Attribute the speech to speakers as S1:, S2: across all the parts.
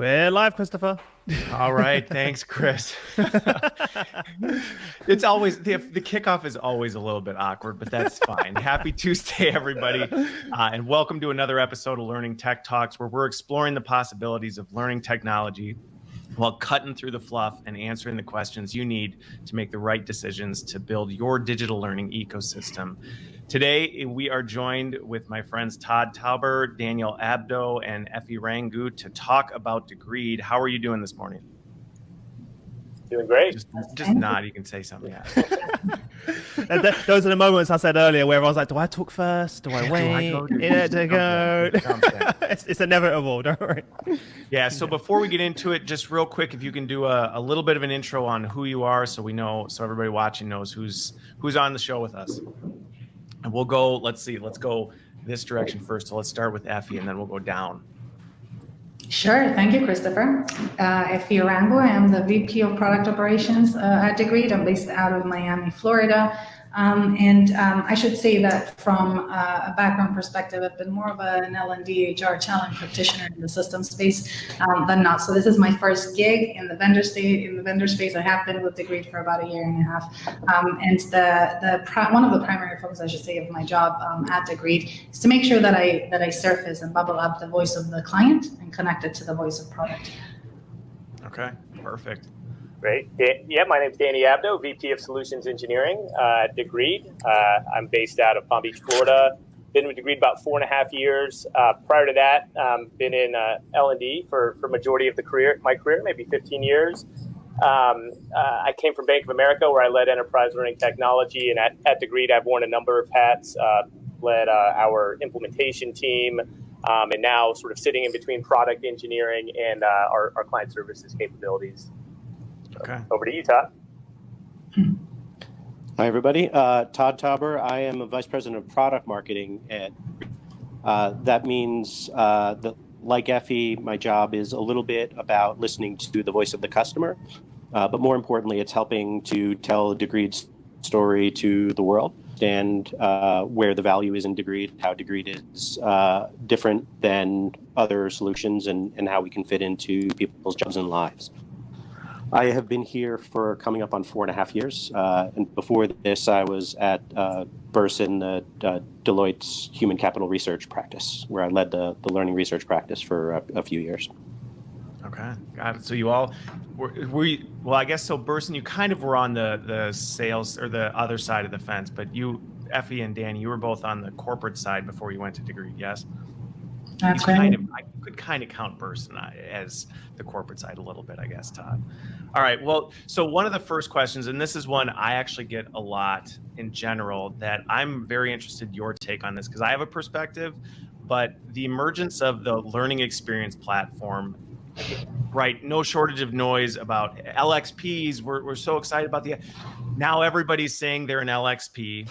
S1: We're live, Christopher.
S2: All right, thanks, Chris. It's always the kickoff is always a little bit awkward, but that's fine. Happy Tuesday, everybody, and welcome to another episode of Learning Tech Talks, where we're exploring the possibilities of learning technology while cutting through the fluff and answering the questions you need to make the right decisions to build your digital learning ecosystem. Today, we are joined with my friends Todd Tauber, Daniel Abdo, and Effie Rangu to talk about Degreed. How are you doing this morning?
S3: Doing great.
S2: Just nod. You can say something.
S1: And those are the moments I said earlier where I was like, do I talk first? Do I wait? To go? It's inevitable, don't worry.
S2: Yeah, so before we get into it, just real quick, if you can do a little bit of an intro on who you are so we know, so everybody watching knows who's on the show with us. And we'll go, let's go this direction first. So let's start with Effie and then we'll go down.
S4: Sure. Thank you, Christopher. Effie Rangu. I am the VP of Product Operations at Degreed. I'm based out of Miami, Florida. I should say that from a background perspective, I've been more of an L&D HR talent practitioner in the system space than not. So this is my first gig in the vendor space. I have been with Degreed for about a year and a half. One of the primary focus, I should say, of my job at Degreed is to make sure that I surface and bubble up the voice of the client and connect it to the voice of product.
S2: Okay, perfect.
S3: Great. Yeah, my name's Danny Abdo, VP of Solutions Engineering at Degreed. I'm based out of Palm Beach, Florida. Been with Degreed about 4.5 years. Prior to that, been in L&D for majority of my career, maybe 15 years. I came from Bank of America, where I led enterprise learning technology, and at Degreed, I've worn a number of hats. Led our implementation team, and now sort of sitting in between product engineering and our client services capabilities.
S2: Okay.
S3: Over to you, Todd.
S5: Hi, everybody. Todd Tauber. I am a Vice President of Product Marketing at that means that, like Effie, my job is a little bit about listening to the voice of the customer, but more importantly, it's helping to tell Degreed's story to the world and where the value is in Degreed, how Degreed is different than other solutions, and how we can fit into people's jobs and lives. I have been here for coming up on 4.5 years, and before this, I was at Bersin, Deloitte's human capital research practice, where I led the learning research practice for a few years.
S2: Okay, got it. So you all well, I guess so. Bersin, you kind of were on the sales or the other side of the fence, but you, Effie and Danny, you were both on the corporate side before you went to Degreed, yes?
S4: That's right.
S2: I could kind of count Bersin as the corporate side a little bit, I guess, Todd. All right. Well, so one of the first questions, and this is one I actually get a lot in general, that I'm very interested in your take on this, because I have a perspective, but the emergence of the learning experience platform, right? No shortage of noise about LXPs. We're so excited about now everybody's saying they're an LXP.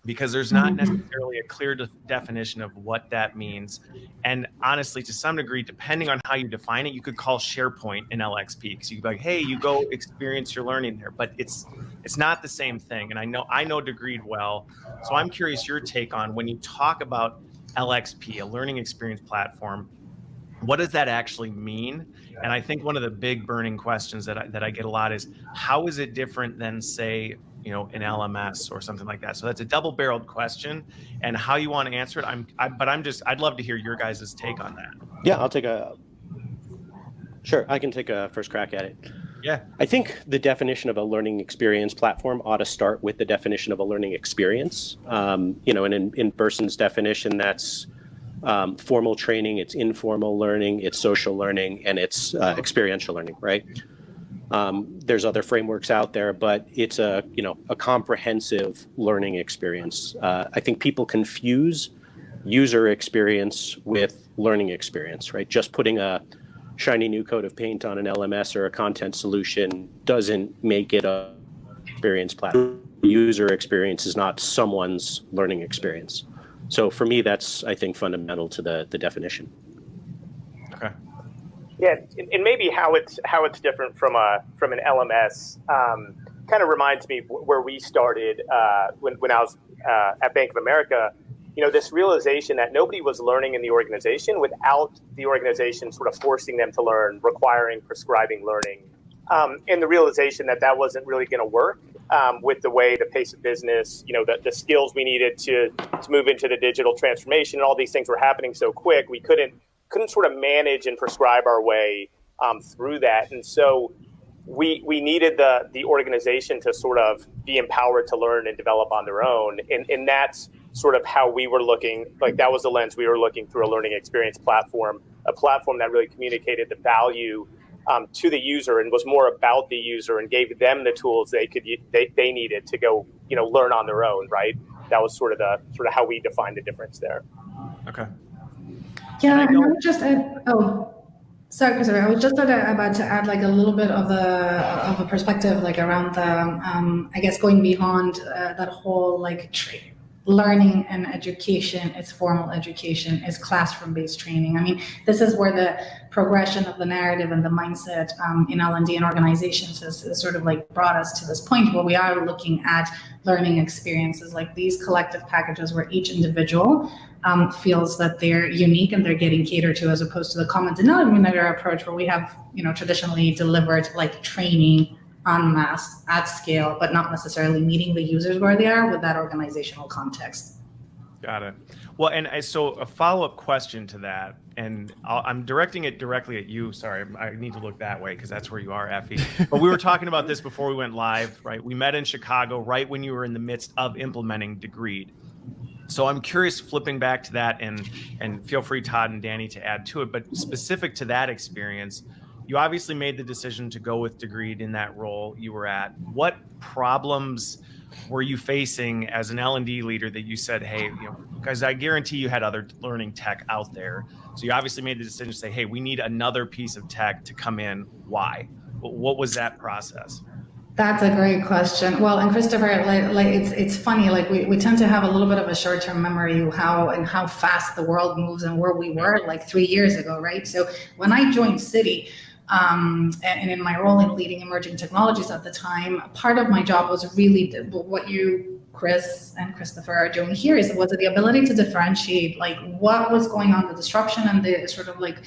S2: Because there's not necessarily a clear definition of what that means. And honestly, to some degree, depending on how you define it, you could call SharePoint an LXP, because you could be like, hey, you go experience your learning there. But it's not the same thing. And I know Degreed well. So I'm curious your take on, when you talk about LXP, a learning experience platform, what does that actually mean? And I think one of the big burning questions that I get a lot is, how is it different than, say, an LMS or something like that? So that's a double-barreled question, and how you want to answer it. I'd love to hear your guys' take on that.
S5: Yeah, I can take a first crack at it.
S2: Yeah.
S5: I think the definition of a learning experience platform ought to start with the definition of a learning experience. And in Bersin's definition, that's formal training, it's informal learning, it's social learning, and it's experiential learning, right? There's other frameworks out there, but it's a comprehensive learning experience. I think people confuse user experience with learning experience, right? Just putting a shiny new coat of paint on an LMS or a content solution doesn't make it a experience platform. User experience is not someone's learning experience. So for me, that's, I think, fundamental to the definition.
S2: Okay.
S3: Yeah, and maybe how it's different from an LMS kind of reminds me of where we started when I was at Bank of America. this realization that nobody was learning in the organization without the organization sort of forcing them to learn, requiring prescribing learning, and the realization that that wasn't really going to work with the way the pace of business, the skills we needed to move into the digital transformation, and all these things were happening so quick, we couldn't sort of manage and prescribe our way through that. And so we needed the organization to sort of be empowered to learn and develop on their own. And that's sort of how we were looking, like that was the lens we were looking through a learning experience platform, a platform that really communicated the value to the user and was more about the user and gave them the tools they needed to go, learn on their own, right? That was sort of how we defined the difference there.
S2: Okay.
S4: Yeah, and I would just add, sorry, Christopher. I was just about to add like a little bit of a perspective, like around the, I guess going beyond that whole like learning and education, it's formal education, it's classroom-based training. I mean, this is where the progression of the narrative and the mindset in L&D and organizations has sort of like brought us to this point where we are looking at learning experiences like these collective packages where each individual feels that they're unique and they're getting catered to, as opposed to the common denominator approach where we have, traditionally delivered like training en masse at scale, but not necessarily meeting the users where they are with that organizational context.
S2: Got it. Well, and so a follow-up question to that, and I'm directing it directly at you. Sorry, I need to look that way because that's where you are, Effie. But we were talking about this before we went live, right? We met in Chicago right when you were in the midst of implementing Degreed. So I'm curious, flipping back to that, and feel free, Todd and Danny, to add to it, but specific to that experience, you obviously made the decision to go with Degreed in that role you were at. What problems were you facing as an L&D leader that you said, hey, because I guarantee you had other learning tech out there. So you obviously made the decision to say, hey, we need another piece of tech to come in. Why? What was that process?
S4: That's a great question. Well, and Christopher, like it's funny, like we tend to have a little bit of a short-term memory how fast the world moves and where we were like 3 years ago, right? So when I joined Citi, and in my role in leading emerging technologies at the time, part of my job was really what you, Chris and Christopher, are doing here was the ability to differentiate like what was going on, the disruption and the sort of like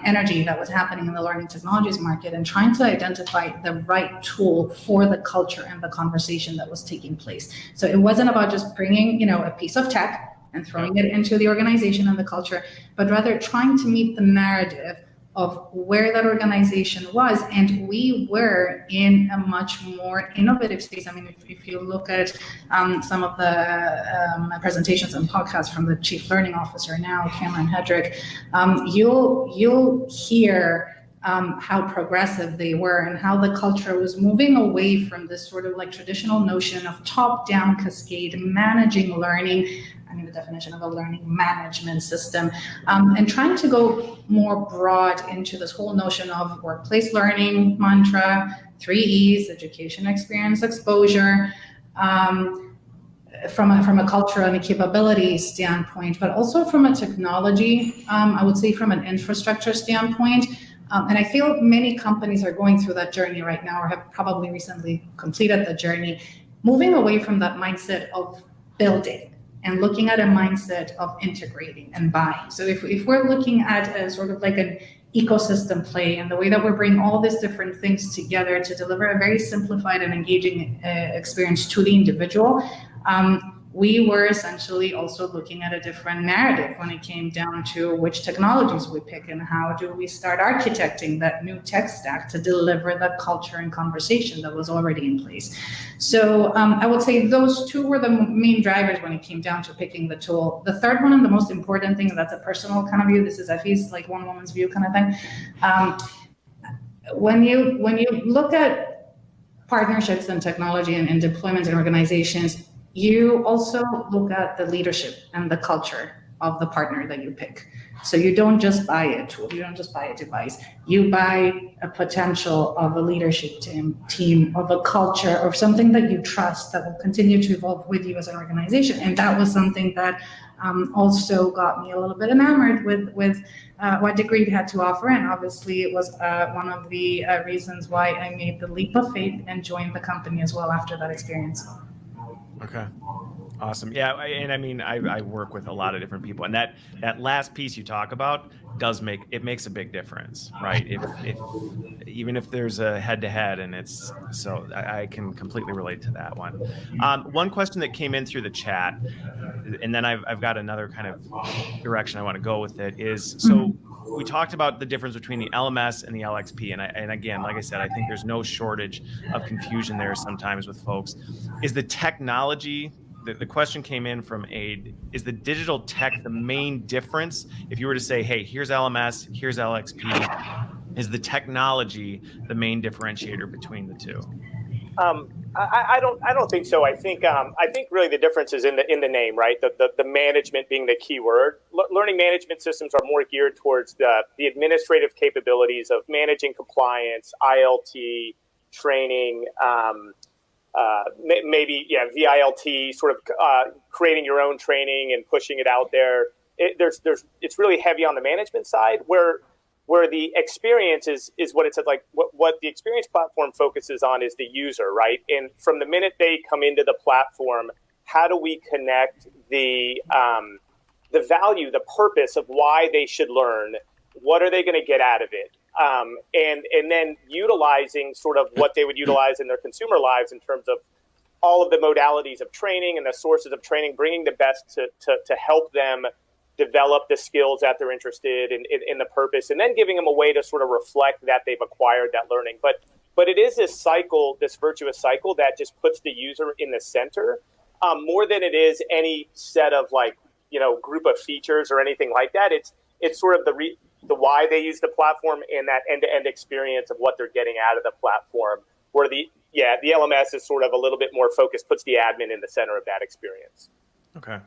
S4: energy that was happening in the learning technologies market, and trying to identify the right tool for the culture and the conversation that was taking place. So it wasn't about just bringing, a piece of tech and throwing it into the organization and the culture, but rather trying to meet the narrative of where that organization was. And we were in a much more innovative space. I mean, if you look at some of the presentations and podcasts from the Chief Learning Officer now, Cameron Hedrick, you'll hear how progressive they were and how the culture was moving away from this sort of like traditional notion of top-down cascade managing learning. I mean, the definition of a learning management system, and trying to go more broad into this whole notion of workplace learning mantra, 3 E's, education, experience, exposure, from a culture and a capability standpoint, but also from a technology, I would say from an infrastructure standpoint. And I feel many companies are going through that journey right now, or have probably recently completed the journey, moving away from that mindset of building and looking at a mindset of integrating and buying. So if we're looking at a sort of like an ecosystem play and the way that we're bringing all these different things together to deliver a very simplified and engaging experience to the individual, we were essentially also looking at a different narrative when it came down to which technologies we pick and how do we start architecting that new tech stack to deliver the culture and conversation that was already in place. So I would say those two were the main drivers when it came down to picking the tool. The third one, and the most important thing, and that's a personal kind of view, this is Effie's like one woman's view kind of thing. When you look at partnerships and technology and deployments in organizations, you also look at the leadership and the culture of the partner that you pick. So you don't just buy a tool, you don't just buy a device, you buy a potential of a leadership team, of a culture, or something that you trust that will continue to evolve with you as an organization. And that was something that also got me a little bit enamored with what Degreed had to offer. And obviously it was one of the reasons why I made the leap of faith and joined the company as well after that experience.
S2: Okay. Awesome. Yeah, and I mean, I work with a lot of different people, and that last piece you talk about makes a big difference, right? If even if there's a head to head, and it's so I can completely relate to that one. One question that came in through the chat, and then I've got another kind of direction I want to go with it is so. We talked about the difference between the LMS and the LXP, and again, like I said, I think there's no shortage of confusion there sometimes with folks. Is the technology the question came in from Aid, is the digital tech the main difference? If you were to say, hey, here's LMS, here's LXP, is the technology the main differentiator between the two?
S3: I don't think so. I think really the difference is in the name, right? The management being the key word. Learning management systems are more geared towards the administrative capabilities of managing compliance, ILT, training, maybe VILT, sort of creating your own training and pushing it out there. It's really heavy on the management side, where the experience is what it's like. What the experience platform focuses on is the user, right? And from the minute they come into the platform, how do we connect the value, the purpose of why they should learn? What are they going to get out of it? And then utilizing sort of what they would utilize in their consumer lives in terms of all of the modalities of training and the sources of training, bringing the best to help them develop the skills that they're interested in the purpose, and then giving them a way to sort of reflect that they've acquired that learning. But it is this cycle, this virtuous cycle that just puts the user in the center more than it is any set of group of features or anything like that. It's sort of the why they use the platform and that end-to-end experience of what they're getting out of the platform, where the LMS is sort of a little bit more focused, puts the admin in the center of that experience.
S2: Okay.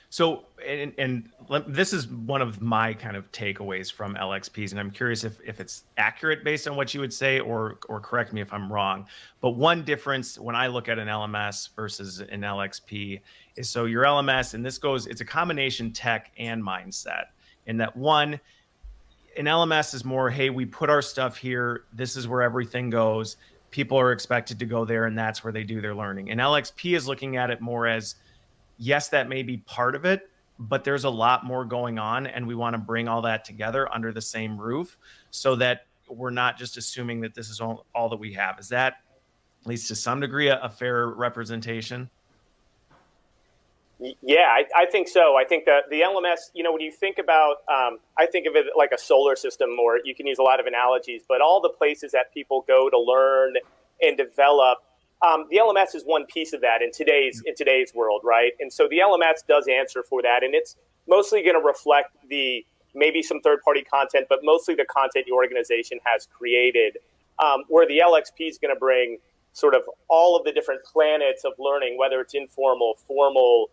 S2: So, and this is one of my kind of takeaways from LXPs, and I'm curious if it's accurate based on what you would say, or correct me if I'm wrong. But one difference when I look at an LMS versus an LXP is, so your LMS, and it's a combination tech and mindset, in that one, an LMS is more, hey, we put our stuff here, this is where everything goes. People are expected to go there, and that's where they do their learning. And LXP is looking at it more as, yes, that may be part of it, but there's a lot more going on, and we want to bring all that together under the same roof so that we're not just assuming that this is all that we have. Is that, at least to some degree, a fair representation?
S3: Yeah, I think so. I think that the LMS, when you think about, I think of it like a solar system, or you can use a lot of analogies, but all the places that people go to learn and develop, the LMS is one piece of that in today's world, right? And so the LMS does answer for that, and it's mostly going to reflect maybe some third-party content, but mostly the content your organization has created, where the LXP is going to bring sort of all of the different planets of learning, whether it's informal, formal,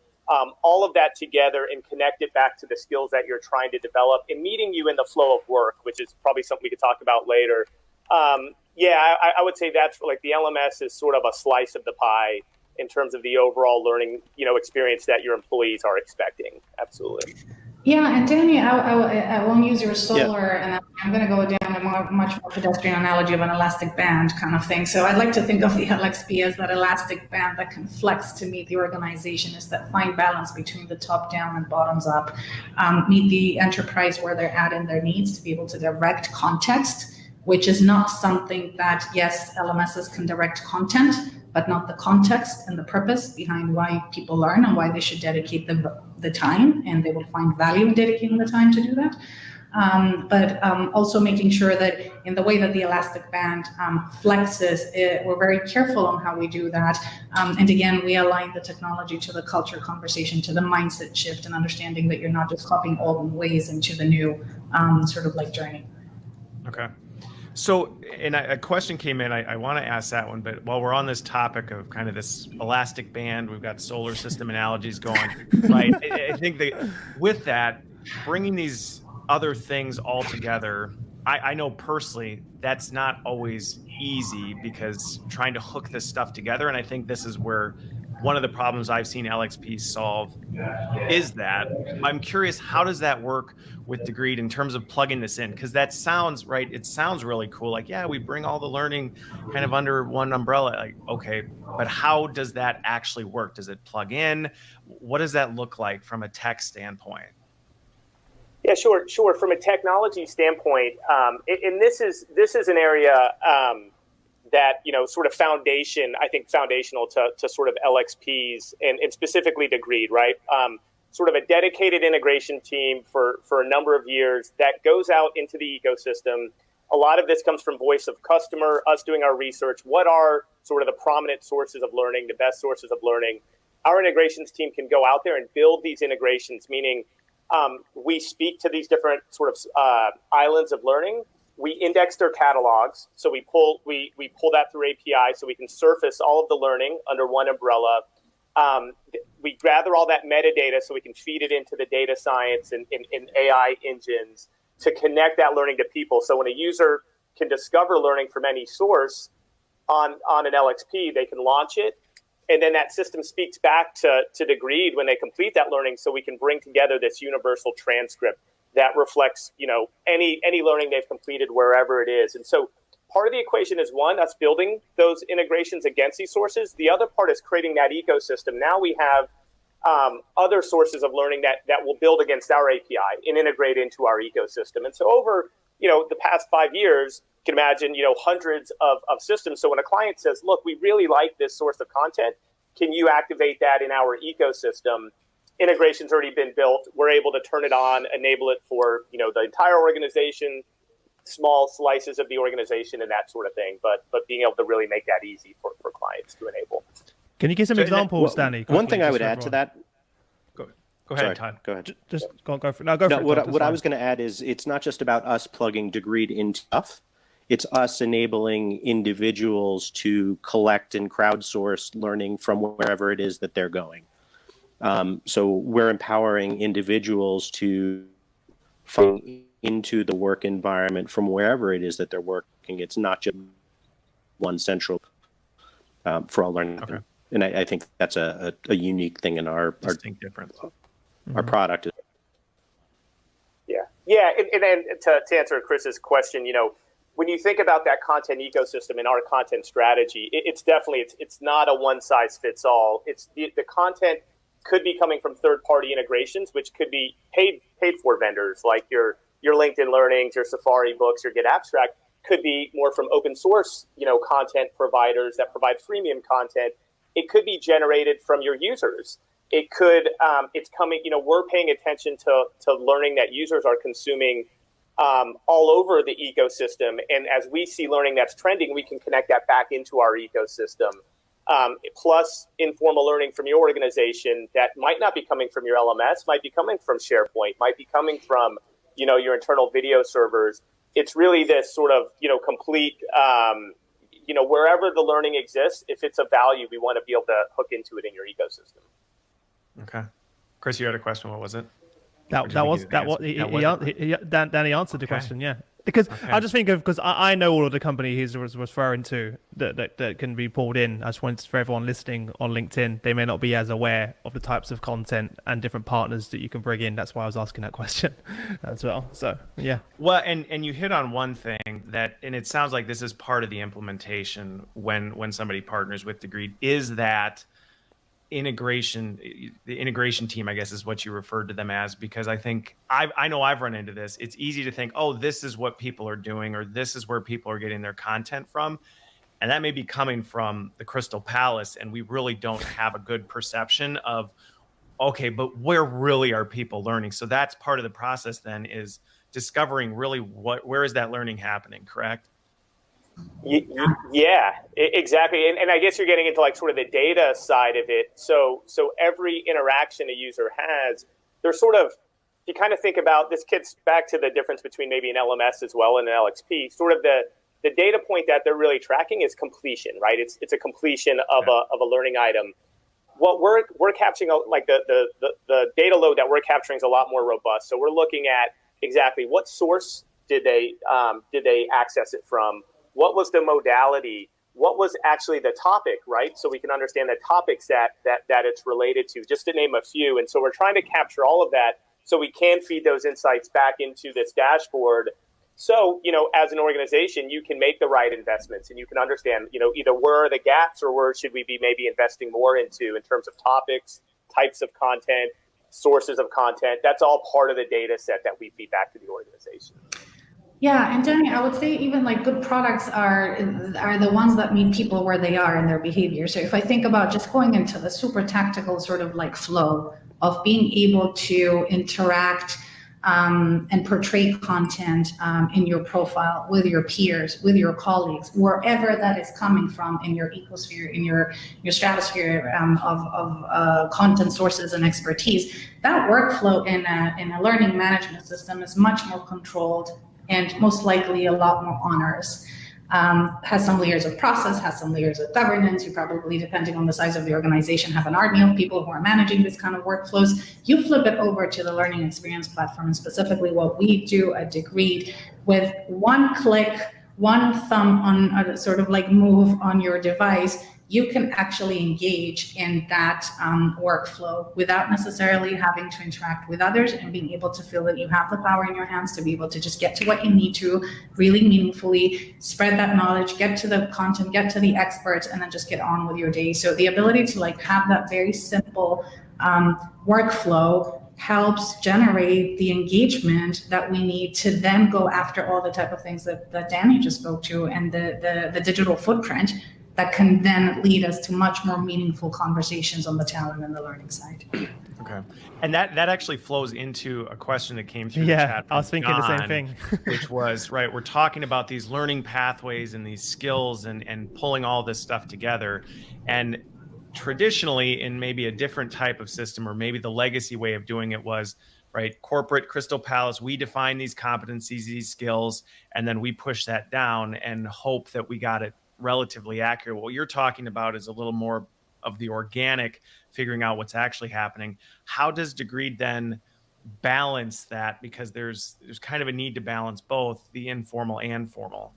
S3: all of that together, and connect it back to the skills that you're trying to develop and meeting you in the flow of work, which is probably something we could talk about later. I would say that's like the LMS is sort of a slice of the pie in terms of the overall learning, experience that your employees are expecting. Absolutely.
S4: Yeah, and Danny, I won't use your solar, and I'm going to go down a much more pedestrian analogy of an elastic band kind of thing. So I'd like to think of the LXP as that elastic band that can flex to meet the organization, is that fine balance between the top down and bottoms up, meet the enterprise where they're at in their needs to be able to direct context, which is not something that, yes, LMSs can direct content, but not the context and the purpose behind why people learn and why they should dedicate the time, and they will find value in dedicating the time to do that. But also making sure that in the way that the elastic band flexes, we're very careful on how we do that. And again, we align the technology to the culture conversation, to the mindset shift, and understanding that you're not just copying old ways into the new sort of like journey.
S2: Okay. So, and a question came in, I want to ask that one, but while we're on this topic of kind of this elastic band, we've got solar system analogies going, right? I think that with that, bringing these other things all together, I know personally that's not always easy, because trying to hook this stuff together, and I think this is where one of the problems I've seen LXP solve is that. I'm curious, how does that work with Degreed in terms of plugging this in? Because that sounds right. It sounds really cool. Like, yeah, we bring all the learning kind of under one umbrella. Like, okay, but how does that actually work? Does it plug in? What does that look like from a tech standpoint?
S3: Yeah, sure. From a technology standpoint, and this is an area that, sort of foundational to sort of LXPs and specifically Degreed, right? Sort of a dedicated integration team for a number of years that goes out into the ecosystem. A lot of this comes from voice of customer, us doing our research. What are sort of the prominent sources of learning, the best sources of learning? Our integrations team can go out there and build these integrations, meaning we speak to these different sort of islands of learning. We index their catalogs, so we pull that through API, so we can surface all of the learning under one umbrella. We gather all that metadata, so we can feed it into the data science and AI engines to connect that learning to people. So when a user can discover learning from any source on an LXP, they can launch it. And then that system speaks back to Degreed when they complete that learning, so we can bring together this universal transcript that reflects, any learning they've completed wherever it is. And so part of the equation is, one, us building those integrations against these sources. The other part is creating that ecosystem. Now we have other sources of learning that will build against our API and integrate into our ecosystem. And so over, the past 5 years, you can imagine, hundreds of systems. So when a client says, look, we really like this source of content, can you activate that in our ecosystem? Integration's already been built. We're able to turn it on, enable it for, the entire organization, small slices of the organization and that sort of thing. But being able to really make that easy for clients to enable.
S1: Can you give some examples, Danny?
S5: One thing I would add to that.
S2: Go ahead, Todd.
S5: Go ahead.
S1: Just go for it. No, go for it.
S5: What I was going to add is, it's not just about us plugging Degreed into stuff. It's us enabling individuals to collect and crowdsource learning from wherever it is that they're going. So we're empowering individuals to find into the work environment from wherever it is that they're working. It's not just one central for all learning. Okay. And I think that's a unique thing in our
S2: distinct difference.
S5: Our product.
S3: Yeah, and then to answer Chris's question, when you think about that content ecosystem and our content strategy, it's definitely it's not a one size fits all. It's the content could be coming from third-party integrations, which could be paid for vendors like your LinkedIn Learnings, your Safari books, your Get Abstract. Could be more from open source, content providers that provide freemium content. It could be generated from your users. It could, it's coming, we're paying attention to learning that users are consuming all over the ecosystem. And as we see learning that's trending, we can connect that back into our ecosystem. Plus informal learning from your organization that might not be coming from your LMS, might be coming from SharePoint, might be coming from, your internal video servers. It's really this sort of, complete, wherever the learning exists, if it's of value, we want to be able to hook into it in your ecosystem.
S2: Okay. Chris, you had a question. What was it?
S1: Danny answered the question. Yeah. Because I just think of, because I know all of the company he was referring to that can be pulled in. I just wanted for everyone listening on LinkedIn, they may not be as aware of the types of content and different partners that you can bring in. That's why I was asking that question as well. So, yeah.
S2: Well, and you hit on one thing and it sounds like this is part of the implementation when somebody partners with Degreed, is that the integration team, I guess, is what you referred to them as, because I think I know I've run into this. It's easy to think, oh, this is what people are doing, or this is where people are getting their content from. And that may be coming from the Crystal Palace, and we really don't have a good perception of, okay, but where really are people learning? So that's part of the process then, is discovering really where is that learning happening, correct?
S3: Yeah, exactly. And I guess you're getting into like sort of the data side of it. So every interaction a user has, they're sort of, you kind of think about, this gets back to the difference between maybe an LMS as well and an LXP. Sort of the data point that they're really tracking is completion, right? It's a completion of a learning item. What we're capturing, like the data load that we're capturing is a lot more robust. So we're looking at exactly what source did they access it from? What was the modality? what was actually the topic, right? So we can understand the topics that it's related to, just to name a few. And so we're trying to capture all of that so we can feed those insights back into this dashboard. So, as an organization, you can make the right investments and you can understand, either where are the gaps or where should we be maybe investing more into in terms of topics, types of content, sources of content. That's all part of the data set that we feed back to the organization.
S4: Yeah, and Danny, I would say even like good products are the ones that meet people where they are in their behavior. So if I think about just going into the super tactical sort of like flow of being able to interact and portray content in your profile with your peers, with your colleagues, wherever that is coming from in your ecosphere, in your stratosphere of content sources and expertise, that workflow in a learning management system is much more controlled and most likely a lot more onerous. Has some layers of process, has some layers of governance. You probably, depending on the size of the organization, have an army of people who are managing this kind of workflows. You flip it over to the learning experience platform, and specifically what we do at Degreed, with one click, one thumb on a sort of like move on your device, you can actually engage in that workflow without necessarily having to interact with others, and being able to feel that you have the power in your hands to be able to just get to what you need to really meaningfully spread that knowledge, get to the content, get to the experts, and then just get on with your day. So the ability to like have that very simple workflow helps generate the engagement that we need to then go after all the type of things that Danny just spoke to, and the digital footprint that can then lead us to much more meaningful conversations on the talent and the learning side.
S2: Okay. And that actually flows into a question that came through the chat.
S1: I was thinking
S2: John,
S1: the same thing.
S2: which was, right, we're talking about these learning pathways and these skills and pulling all this stuff together. And traditionally, in maybe a different type of system, or maybe the legacy way of doing it was, right, corporate Crystal Palace, we define these competencies, these skills, and then we push that down and hope that we got it relatively accurate. What you're talking about is a little more of the organic, figuring out what's actually happening. How does Degreed then balance that? Because there's kind of a need to balance both the informal and formal.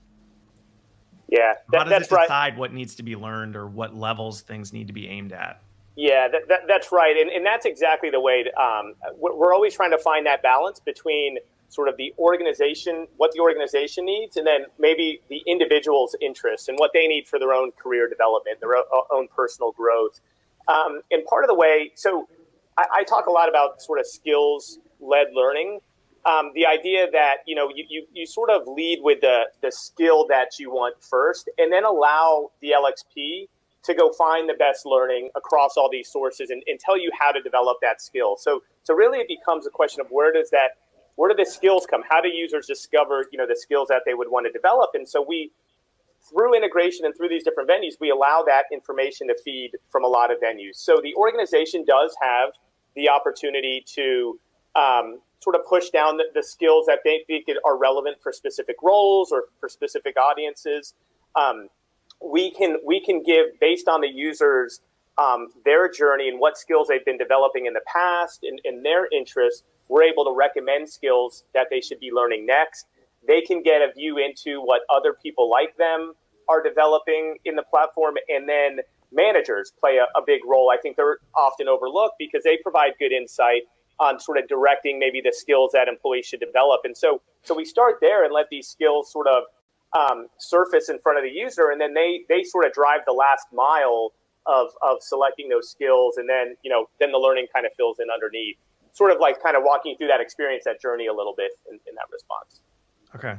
S3: Yeah,
S2: how does
S3: that's
S2: it
S3: right.
S2: decide what needs to be learned or what levels things need to be aimed at?
S3: Yeah, that's right. And that's exactly the way we're always trying to find that balance between sort of the organization, what the organization needs, and then maybe the individual's interests and what they need for their own career development, their own personal growth. And part of the way, so I talk a lot about sort of skills-led learning. The idea that, you sort of lead with the skill that you want first, and then allow the LXP to go find the best learning across all these sources and tell you how to develop that skill. So really it becomes a question of where do the skills come? How do users discover, the skills that they would want to develop? And so we, through integration and through these different venues, we allow that information to feed from a lot of venues. So the organization does have the opportunity to sort of push down the skills that they think are relevant for specific roles or for specific audiences. We can give, based on the users, their journey and what skills they've been developing in the past and their interests. We're able to recommend skills that they should be learning next. They can get a view into what other people like them are developing in the platform. And then managers play a big role. I think they're often overlooked because they provide good insight on sort of directing maybe the skills that employees should develop. And so we start there and let these skills sort of surface in front of the user. And then they sort of drive the last mile of selecting those skills. And then, then the learning kind of fills in underneath. Sort of like kind of walking through that experience, that journey a little bit in that response.
S2: Okay.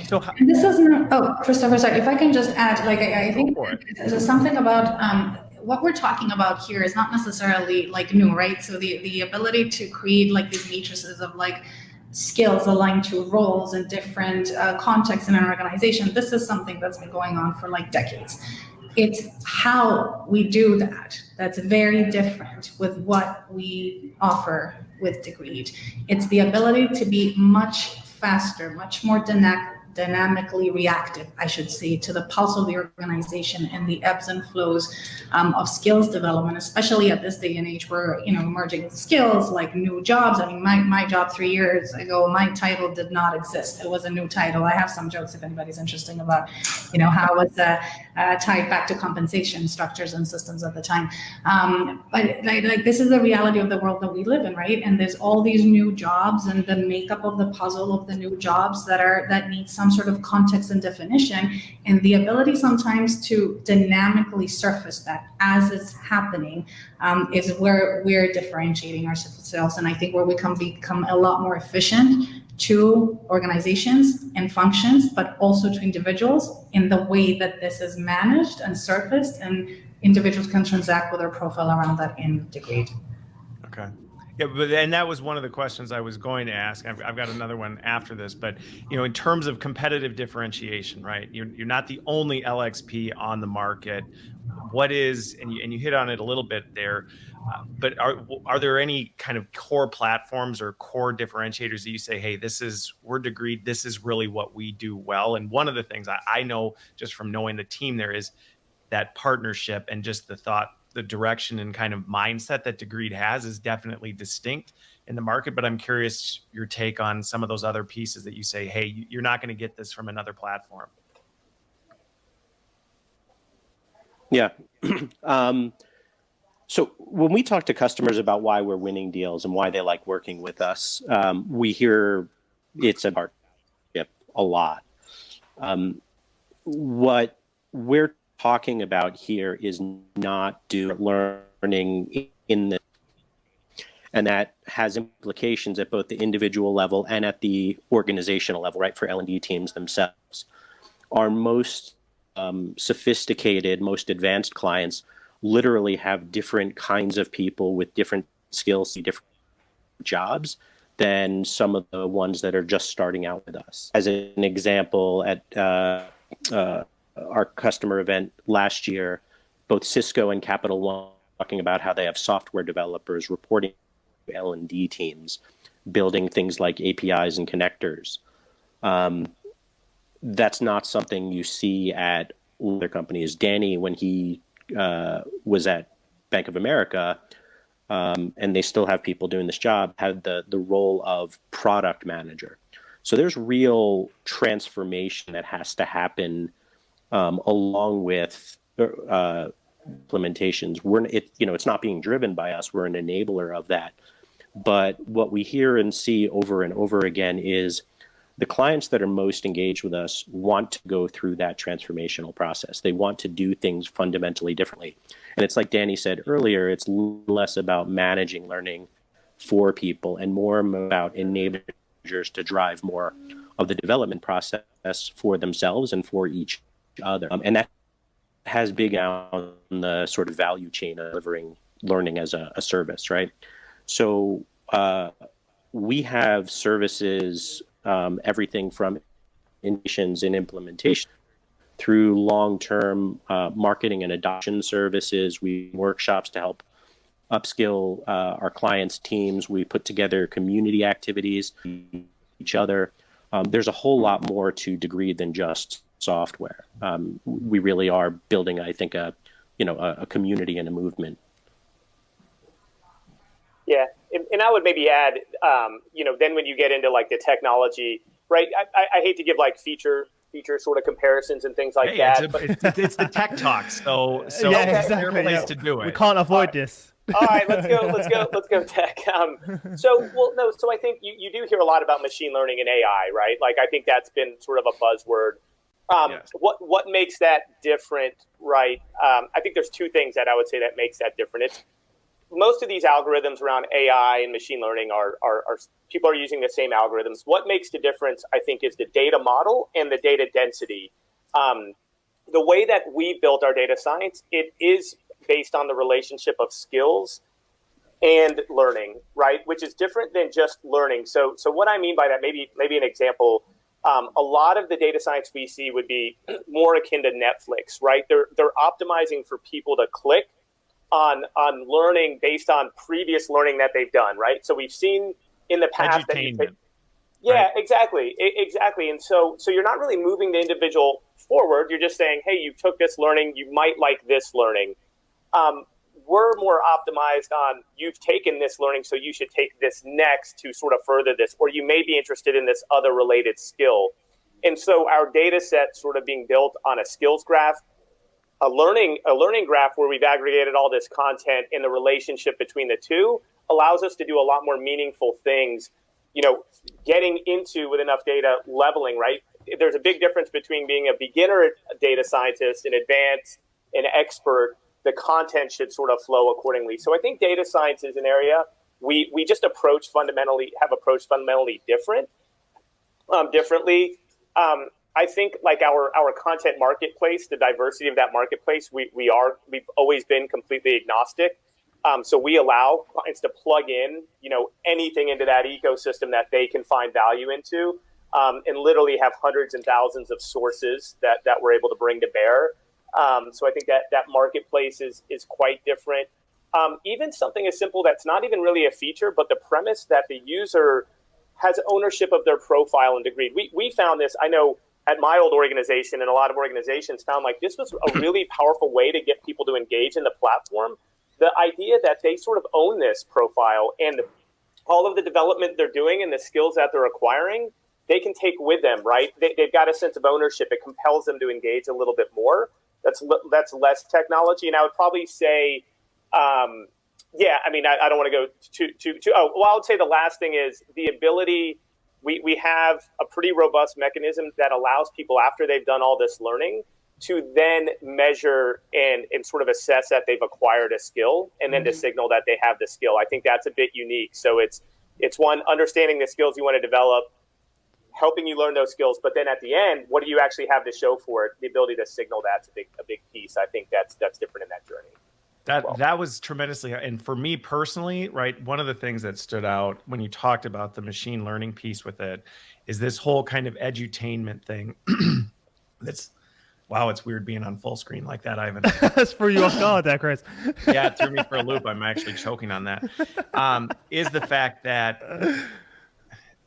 S2: So
S4: this is not, Christopher, sorry, if I can just add, like, I think there's something about what we're talking about here is not necessarily like new, right? So the ability to create like these matrices of like skills aligned to roles in different contexts in an organization, this is something that's been going on for like decades. It's how we do that that's very different with what we offer with Degreed. It's the ability to be much faster, much more dynamically reactive, I should say, to the pulse of the organization and the ebbs and flows of skills development, especially at this day and age where, emerging skills like new jobs. I mean, my job 3 years ago, my title did not exist. It was a new title. I have some jokes if anybody's interested about, how it was tied back to compensation structures and systems at the time. But like this is the reality of the world that we live in, right? And there's all these new jobs, and the makeup of the puzzle of the new jobs that need some sort of context and definition, and the ability sometimes to dynamically surface that as it's happening is where we're differentiating ourselves, and I think where we can become a lot more efficient to organizations and functions, but also to individuals in the way that this is managed and surfaced, and individuals can transact with their profile around that in Degreed.
S2: Okay. Yeah, and that was one of the questions I was going to ask. I've got another one after this, but in terms of competitive differentiation, right? You're not the only LXP on the market. What is, and you hit on it a little bit there, but are there any kind of core platforms or core differentiators that you say, hey, we're Degreed, this is really what we do well? And one of the things I know just from knowing the team there is that partnership and just the direction and kind of mindset that Degreed has is definitely distinct in the market. But I'm curious your take on some of those other pieces that you say, hey, you're not going to get this from another platform.
S5: Yeah. So when we talk to customers about why we're winning deals and why they like working with us, we hear it's a partnership a lot. What we're talking about here is not learning in the, and that has implications at both the individual level and at the organizational level, right? For L&D teams themselves. Our most sophisticated, most advanced clients literally have different kinds of people with different skills, different jobs than some of the ones that are just starting out with us. As an example, at our customer event last year, both Cisco and Capital One talking about how they have software developers reporting to L&D teams, building things like APIs and connectors. That's not something you see at other companies. Danny, when he was at Bank of America, and they still have people doing this job, had the role of product manager. So there's real transformation that has to happen along with implementations. It's not being driven by us. We're an enabler of that. But what we hear and see over and over again is the clients that are most engaged with us want to go through that transformational process. They want to do things fundamentally differently. And it's like Danny said earlier, it's less about managing learning for people and more about enabling managers to drive more of the development process for themselves and for each other. And that has big on the sort of value chain of delivering learning as a service, right? So we have services, everything from innovations and implementation through long-term marketing and adoption services. We workshops to help upskill our clients' teams. We put together community activities, each other. There's a whole lot more to Degreed than just software. We really are building, I think, a community and a movement.
S3: Yeah, and I would maybe add, then when you get into like the technology, right? I hate to give like feature sort of comparisons and things like that.
S2: It's the tech talk, so
S1: yeah,
S2: it's
S1: exactly.
S2: their place to do it.
S1: We can't avoid this.
S3: All right, let's go tech. So I think you do hear a lot about machine learning and AI, right? Like I think that's been sort of a buzzword. Yes. What makes that different, right? I think there's two things that I would say that makes that different. It's most of these algorithms around AI and machine learning are people are using the same algorithms. What makes the difference, I think, is the data model and the data density. The way that we built our data science, it is based on the relationship of skills and learning, right? Which is different than just learning. So what I mean by that, maybe an example, a lot of the data science we see would be more akin to Netflix, right? They're optimizing for people to click on learning based on previous learning that they've done, right? So we've seen in the past Yeah,
S2: right?
S3: exactly. Exactly. And so you're not really moving the individual forward. You're just saying, hey, you took this learning. You might like this learning. Um, we're more optimized on you've taken this learning, so you should take this next to sort of further this, or you may be interested in this other related skill. And so our data set sort of being built on a skills graph, a learning graph where we've aggregated all this content and the relationship between the two allows us to do a lot more meaningful things, getting into with enough data leveling, right? There's a big difference between being a beginner data scientist, an advanced, an expert. The content should sort of flow accordingly. So I think data science is an area we just approached fundamentally differently. I think like our content marketplace, the diversity of that marketplace, we've always been completely agnostic. So we allow clients to plug in, anything into that ecosystem that they can find value into, and literally have hundreds and thousands of sources that we're able to bring to bear. So I think that marketplace is quite different. Even something as simple that's not even really a feature, but the premise that the user has ownership of their profile and degree. We found this, I know, at my old organization, and a lot of organizations found like this was a really powerful way to get people to engage in the platform. The idea that they sort of own this profile and all of the development they're doing and the skills that they're acquiring, they can take with them, right? They've got a sense of ownership. It compels them to engage a little bit more. That's less technology. And I would probably say, I don't want to go too. I would say the last thing is the ability. We have a pretty robust mechanism that allows people after they've done all this learning to then measure and sort of assess that they've acquired a skill and then to signal that they have the skill. I think that's a bit unique. So it's one, understanding the skills you want to develop, helping you learn those skills, but then at the end, what do you actually have to show for it? The ability to signal that's a big piece. I think that's different in that journey.
S2: That was tremendously, and for me personally, right, one of the things that stood out when you talked about the machine learning piece with it is this whole kind of edutainment thing. Wow, it's weird being on full screen like that, Ivan.
S1: That's for you off guard there, Chris.
S2: Yeah, it threw me for a loop. I'm actually choking on that. Is the fact that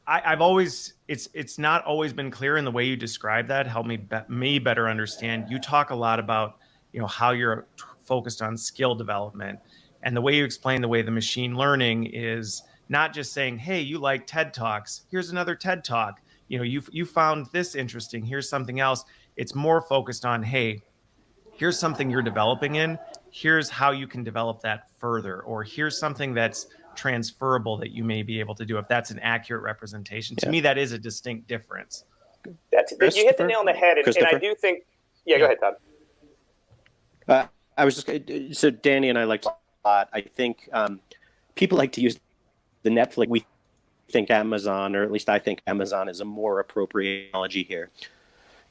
S2: I've always, it's not always been clear in the way you describe that. Help me better understand. You talk a lot about, how you're focused on skill development, and the way you explain the way the machine learning is not just saying, hey, you like TED Talks, here's another TED Talk, you found this interesting, here's something else. It's more focused on, hey, here's something you're developing in, here's how you can develop that further, or here's something that's transferable that you may be able to do. If that's an accurate representation, to me that is a distinct difference.
S3: You hit the nail on the head, and I do think go ahead, Todd.
S5: I was just so Danny and I liked a lot. I think people like to use the Netflix. We think Amazon, or at least I think Amazon, is a more appropriate analogy here.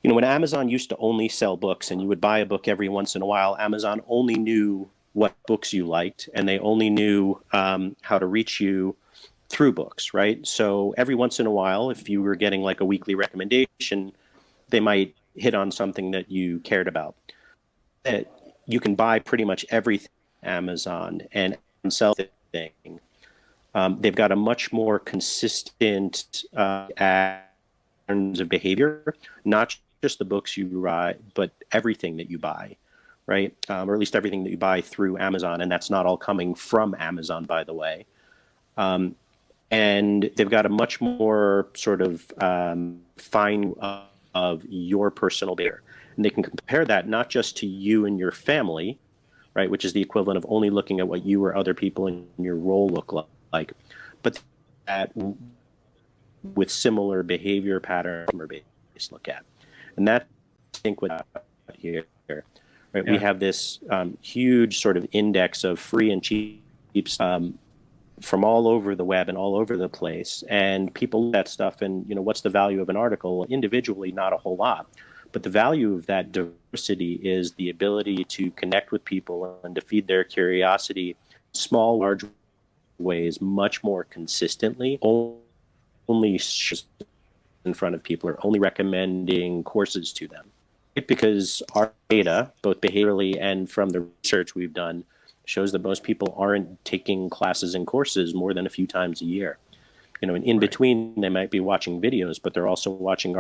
S5: When Amazon used to only sell books, and you would buy a book every once in a while, Amazon only knew what books you liked, and they only knew how to reach you through books, right? So every once in a while, if you were getting like a weekly recommendation, they might hit on something that you cared about. You can buy pretty much everything on Amazon and sell thing. They've got a much more consistent patterns of behavior, not just the books you buy, but everything that you buy, right? Or at least everything that you buy through Amazon, and that's not all coming from Amazon, by the way. And they've got a much more sort of fine of your personal behavior. And they can compare that not just to you and your family, right, which is the equivalent of only looking at what you or other people in your role look like, but that with similar behavior patterns or base look at. And that, I think, what here, right? Yeah. We have this huge sort of index of free and cheap from all over the web and all over the place. And people look at that stuff and, what's the value of an article? Individually, not a whole lot. But the value of that diversity is the ability to connect with people and to feed their curiosity in small, large ways, much more consistently. Only in front of people, or only recommending courses to them. Because our data, both behaviorally and from the research we've done, shows that most people aren't taking classes and courses more than a few times a year. And in between, they might be watching videos, but they're also watching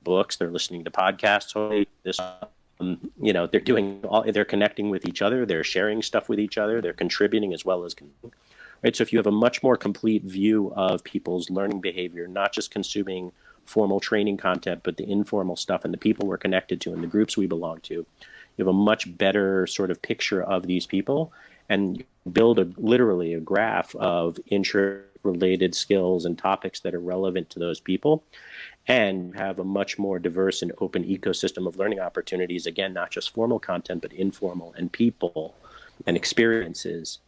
S5: books. They're listening to podcasts. They're connecting with each other. They're sharing stuff with each other. They're contributing as well as right. So if you have a much more complete view of people's learning behavior, not just consuming formal training content, but the informal stuff and the people we're connected to and the groups we belong to, you have a much better sort of picture of these people, and you build literally a graph of interrelated skills and topics that are relevant to those people, and have a much more diverse and open ecosystem of learning opportunities. Again, not just formal content, but informal and people and experiences.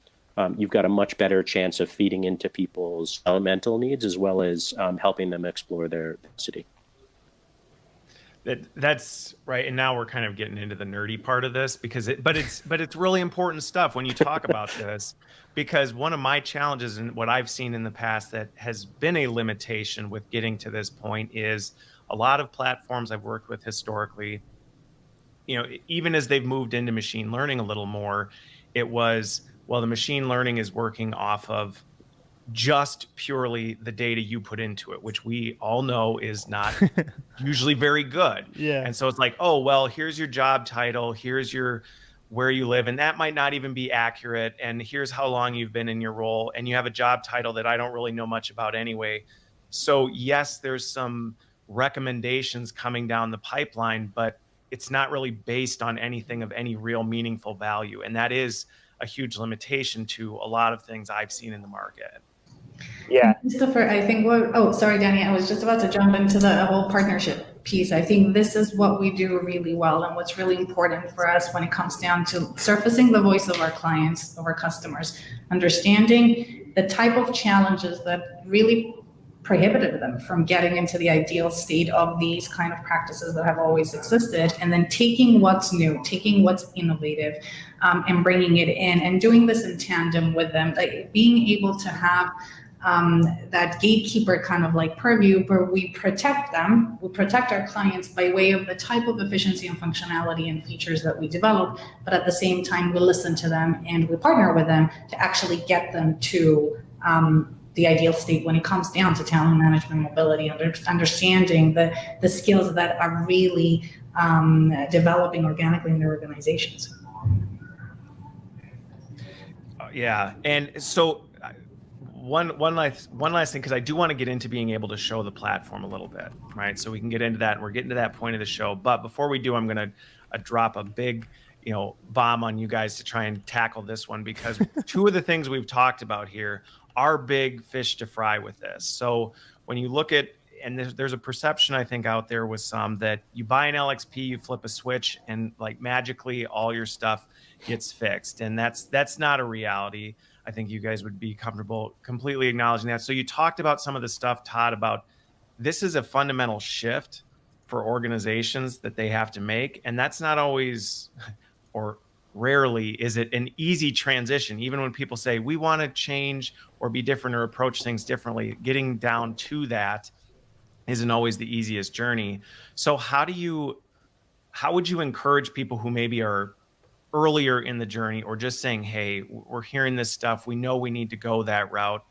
S5: You've got a much better chance of feeding into people's elemental needs as well as helping them explore their city.
S2: That's right. And now we're kind of getting into the nerdy part of this but it's really important stuff when you talk about this, because one of my challenges and what I've seen in the past that has been a limitation with getting to this point is a lot of platforms I've worked with historically, even as they've moved into machine learning a little more, it was, well, the machine learning is working off of just purely the data you put into it, which we all know is not usually very good.
S1: Yeah.
S2: And so it's like, oh, well, here's your job title, here's where you live, and that might not even be accurate. And here's how long you've been in your role, and you have a job title that I don't really know much about anyway. So yes, there's some recommendations coming down the pipeline, but it's not really based on anything of any real meaningful value. And that is a huge limitation to a lot of things I've seen in the market.
S3: Yeah.
S4: Christopher, I think sorry, Danny, I was just about to jump into the whole partnership piece. I think this is what we do really well and what's really important for us when it comes down to surfacing the voice of our clients, of our customers, understanding the type of challenges that really prohibited them from getting into the ideal state of these kind of practices that have always existed, and then taking what's new, taking what's innovative, and bringing it in and doing this in tandem with them, like being able to have that gatekeeper kind of like purview where we protect them, we protect our clients by way of the type of efficiency and functionality and features that we develop, but at the same time we listen to them and we partner with them to actually get them to the ideal state when it comes down to talent management, mobility, understanding the skills that are really developing organically in their organizations.
S2: Yeah, and so one last thing, because I do want to get into being able to show the platform a little bit, right? So we can get into that, and we're getting to that point of the show. But before we do, I'm going to drop a big, bomb on you guys to try and tackle this one, because two of the things we've talked about here are big fish to fry with this. So when you look at, and there's a perception I think out there with some that you buy an LXP, you flip a switch, and like magically all your stuff gets fixed, and that's not a reality. I think you guys would be comfortable completely acknowledging that. So you talked about some of the stuff, Todd, about this is a fundamental shift for organizations that they have to make, and that's not always, or rarely is it an easy transition. Even when people say we want to change or be different or approach things differently, getting down to that isn't always the easiest journey. So how would you encourage people who maybe are earlier in the journey, or just saying, hey, we're hearing this stuff, we know we need to go that route,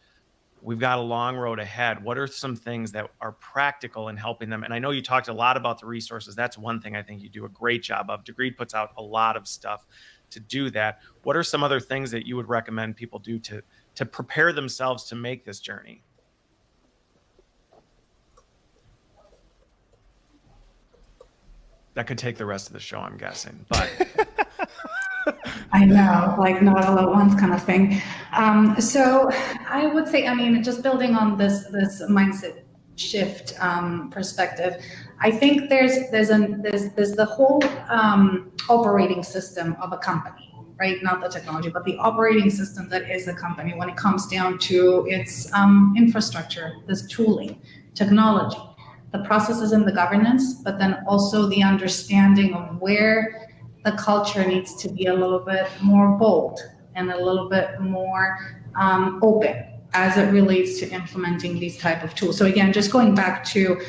S2: we've got a long road ahead? What are some things that are practical in helping them? And I know you talked a lot about the resources. That's one thing I think you do a great job of. Degreed puts out a lot of stuff to do that. What are some other things that you would recommend people do to prepare themselves to make this journey? That could take the rest of the show, I'm guessing, but
S4: I know, like not all at once kind of thing. So I would say, just building on this mindset shift perspective, I think there's the whole operating system of a company, right? Not the technology, but the operating system that is a company when it comes down to its infrastructure, this tooling, technology, the processes and the governance, but then also the understanding of where the culture needs to be a little bit more bold and a little bit more open as it relates to implementing these type of tools. So again, just going back to,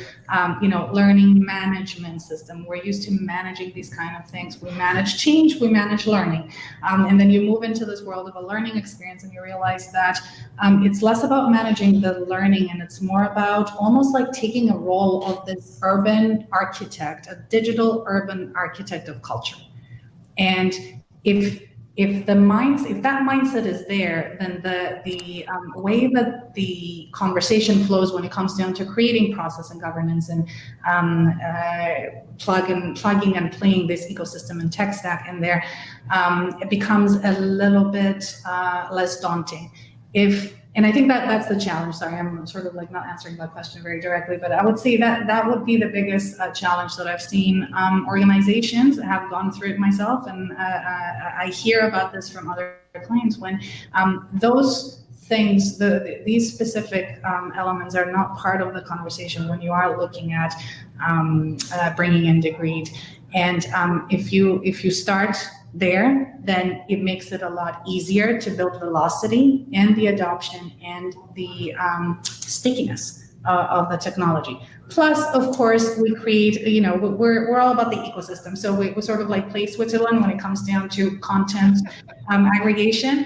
S4: learning management system, we're used to managing these kind of things. We manage change, we manage learning. And then you move into this world of a learning experience and you realize that it's less about managing the learning and it's more about almost like taking a role of this urban architect, a digital urban architect of culture. And if that mindset is there, then the way that the conversation flows when it comes down to creating process and governance and plugging and playing this ecosystem and tech stack in there, it becomes a little bit less daunting. And I think that's the challenge. Sorry, I'm sort of like not answering that question very directly, but I would say that would be the biggest challenge that I've seen organizations have gone through it myself, and I hear about this from other clients when those things, these specific elements are not part of the conversation when you are looking at bringing in Degreed. And if you start there, then it makes it a lot easier to build velocity and the adoption and the stickiness of the technology. Plus, of course, we create, we're all about the ecosystem. So we sort of like play Switzerland when it comes down to content aggregation.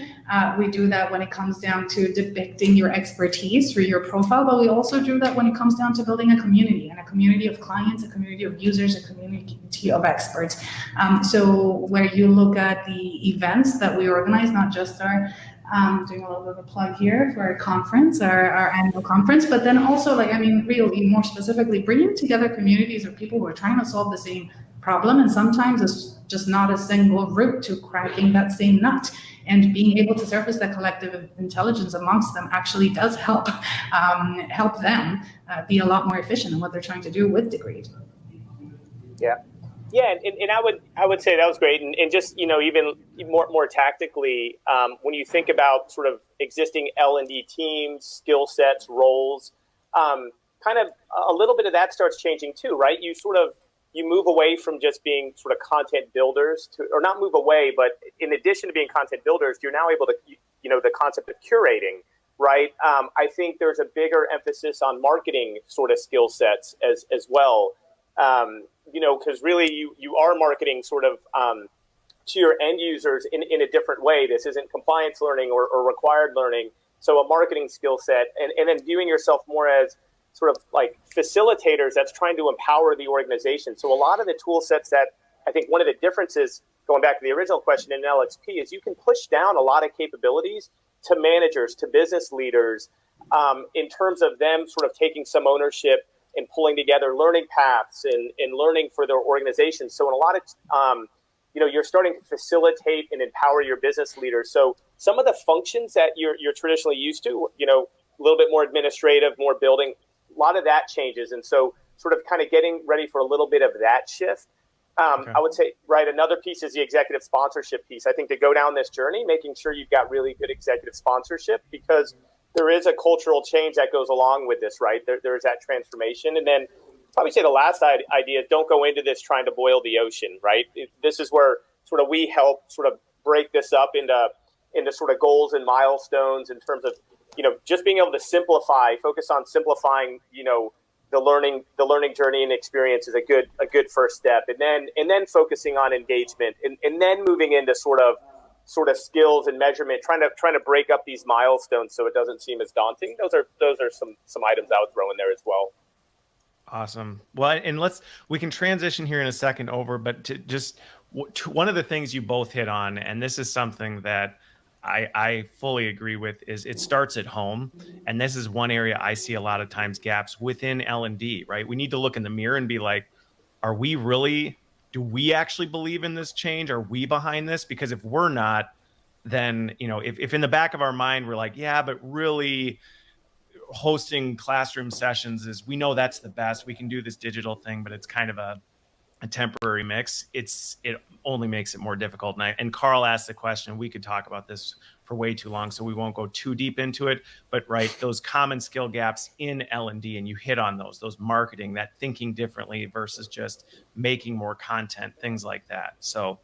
S4: We do that when it comes down to depicting your expertise through your profile, but we also do that when it comes down to building a community and a community of clients, a community of users, a community of experts. So where you look at the events that we organize, not just our doing a little bit of a plug here for our conference, our annual conference, but then also really more specifically bringing together communities of people who are trying to solve the same problem. And sometimes it's just not a single route to cracking that same nut. And being able to surface that collective intelligence amongst them actually does help them be a lot more efficient in what they're trying to do with Degreed.
S3: Yeah, and I would say that was great, and just even more tactically, when you think about sort of existing L&D teams, skill sets, roles, kind of a little bit of that starts changing too, right? You move away from just being sort of content builders or not move away, but in addition to being content builders, you're now able to, the concept of curating, right? I think there's a bigger emphasis on marketing sort of skill sets as well. Because really you are marketing sort of to your end users in a different way. This isn't compliance learning or required learning. So a marketing skill set and then viewing yourself more as sort of like facilitators that's trying to empower the organization. So a lot of the tool sets that I think one of the differences, going back to the original question in LXP, is you can push down a lot of capabilities to managers, to business leaders, in terms of them sort of taking some ownership and pulling together learning paths and learning for their organization. So in a lot of, you're starting to facilitate and empower your business leaders. So some of the functions that you're traditionally used to, a little bit more administrative, more building, a lot of that changes. And so sort of kind of getting ready for a little bit of that shift. Okay. I would say, right, another piece is the executive sponsorship piece. I think to go down this journey, making sure you've got really good executive sponsorship, because there is a cultural change that goes along with this, right? There's that transformation. And then probably say the last idea is don't go into this trying to boil the ocean, right? This is where sort of we help sort of break this up into sort of goals and milestones in terms of, just being able to focus on simplifying, the learning journey and experience is a good first step. And then focusing on engagement and then moving into sort of skills and measurement, trying to break up these milestones so it doesn't seem as daunting. Those are some items I would throw in there as well.
S2: Awesome. Well, and we can transition here in a second over, but to one of the things you both hit on, and this is something that I fully agree with, is it starts at home. And this is one area I see a lot of times gaps within L&D, right? We need to look in the mirror and be like, do we actually believe in this change? Are we behind this? Because if we're not, then, if in the back of our mind, we're like, yeah, but really hosting classroom sessions we know that's the best. We can do this digital thing, but it's kind of a temporary mix. It only makes it more difficult. And Carl asked the question, we could talk about this for way too long, so we won't go too deep into it, but right, those common skill gaps in L&D, and you hit on those marketing, that thinking differently versus just making more content, things like that. So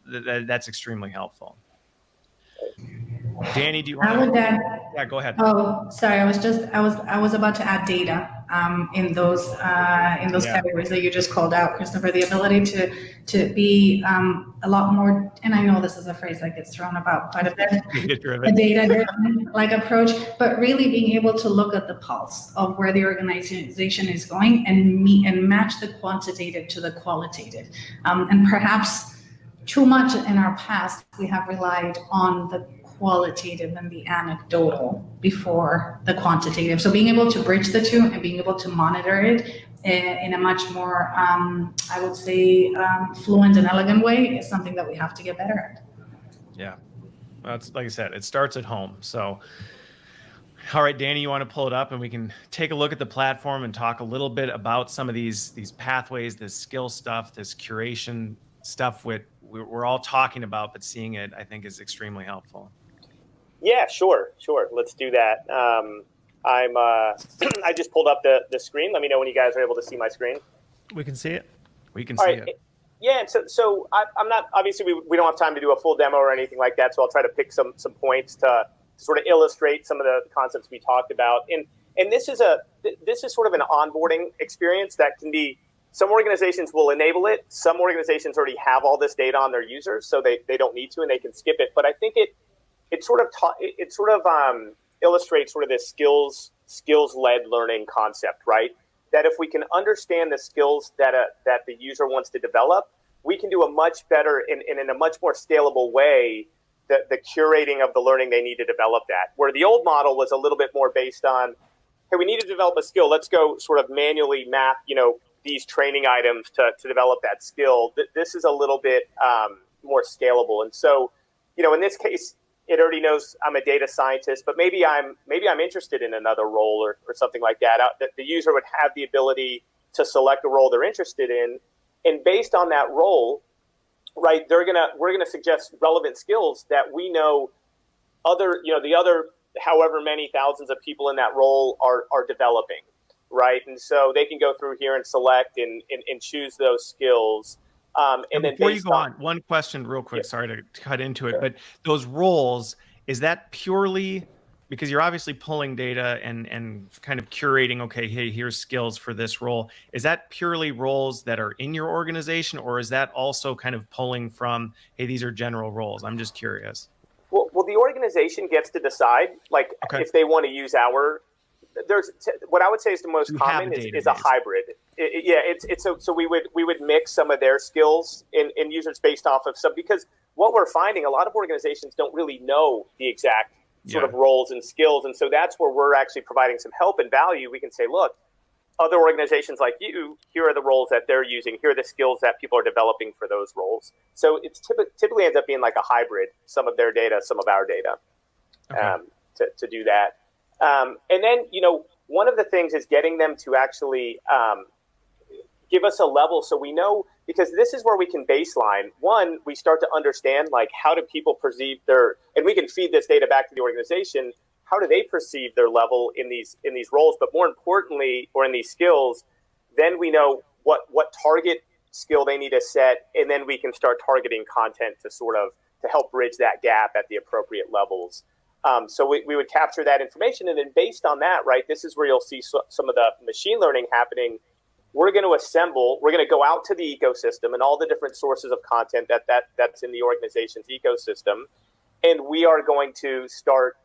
S2: that's extremely helpful. Danny, do you
S4: I
S2: want
S4: would
S2: to?
S4: add,
S2: Yeah, go ahead.
S4: oh, sorry, I was about to add data in those
S2: Yeah.
S4: categories that you just called out, Christopher. The ability to be a lot more, and I know this is a phrase that gets thrown about quite a bit, a data-driven like approach, but really being able to look at the pulse of where the organization is going and match the quantitative to the qualitative, and perhaps too much in our past we have relied on the qualitative and the anecdotal before the quantitative. So being able to bridge the two and being able to monitor it in a much more, I would say, fluent and elegant way is something that we have to get better at.
S2: Yeah, that's like I said, it starts at home. So, all right, Danny, you want to pull it up and we can take a look at the platform and talk a little bit about some of these pathways, this skill stuff, this curation stuff we're all talking about, but seeing it, I think, is extremely helpful.
S3: Yeah, sure. Let's do that. I just pulled up the screen. Let me know when you guys are able to see my screen.
S1: We can see it.
S2: We can see it.
S3: Yeah, and so I'm not, obviously we don't have time to do a full demo or anything like that, so I'll try to pick some points to sort of illustrate some of the concepts we talked about. And this is sort of an onboarding experience that can be, some organizations will enable it, some organizations already have all this data on their users, so they don't need to and they can skip it. But I think it sort of illustrates sort of this skills-led learning concept, right? That if we can understand the skills that the user wants to develop, we can do a much better and in a much more scalable way the curating of the learning they need to develop that. Where the old model was a little bit more based on, hey, we need to develop a skill. Let's go sort of manually map, these training items to develop that skill. This is a little bit more scalable. And so, in this case, it already knows I'm a data scientist, but maybe I'm interested in another role or something like that. The user would have the ability to select a role they're interested in, and based on that role, right, we're gonna suggest relevant skills that we know the other however many thousands of people in that role are developing, right? And so they can go through here and select and choose those skills. And then
S2: before you go on, one question real quick, sorry to cut into it,
S3: Sure.
S2: but those roles, is that purely because you're obviously pulling data and kind of curating, okay, hey, here's skills for this role. Is that purely roles that are in your organization, or is that also kind of pulling from, hey, these are general roles? I'm just curious.
S3: Well, the organization gets to decide, if they want to use what I would say is the most common is a hybrid. So we would mix some of their skills in users based off of some, because what we're finding, a lot of organizations don't really know the exact sort of roles and skills. And so that's where we're actually providing some help and value. We can say, look, other organizations like you, here are the roles that they're using. Here are the skills that people are developing for those roles. So it's typically ends up being like a hybrid, some of their data, some of our data, to do that. And then, one of the things is getting them to actually give us a level so we know, because this is where we can baseline. One, we start to understand, how do people perceive and we can feed this data back to the organization. How do they perceive their level in these roles? But more importantly, or in these skills, then we know what target skill they need to set, and then we can start targeting content to help bridge that gap at the appropriate levels. So we would capture that information, and then based on that, right, this is where you'll see some of the machine learning happening. We're going to go out to the ecosystem and all the different sources of content that's in the organization's ecosystem, and we are going to start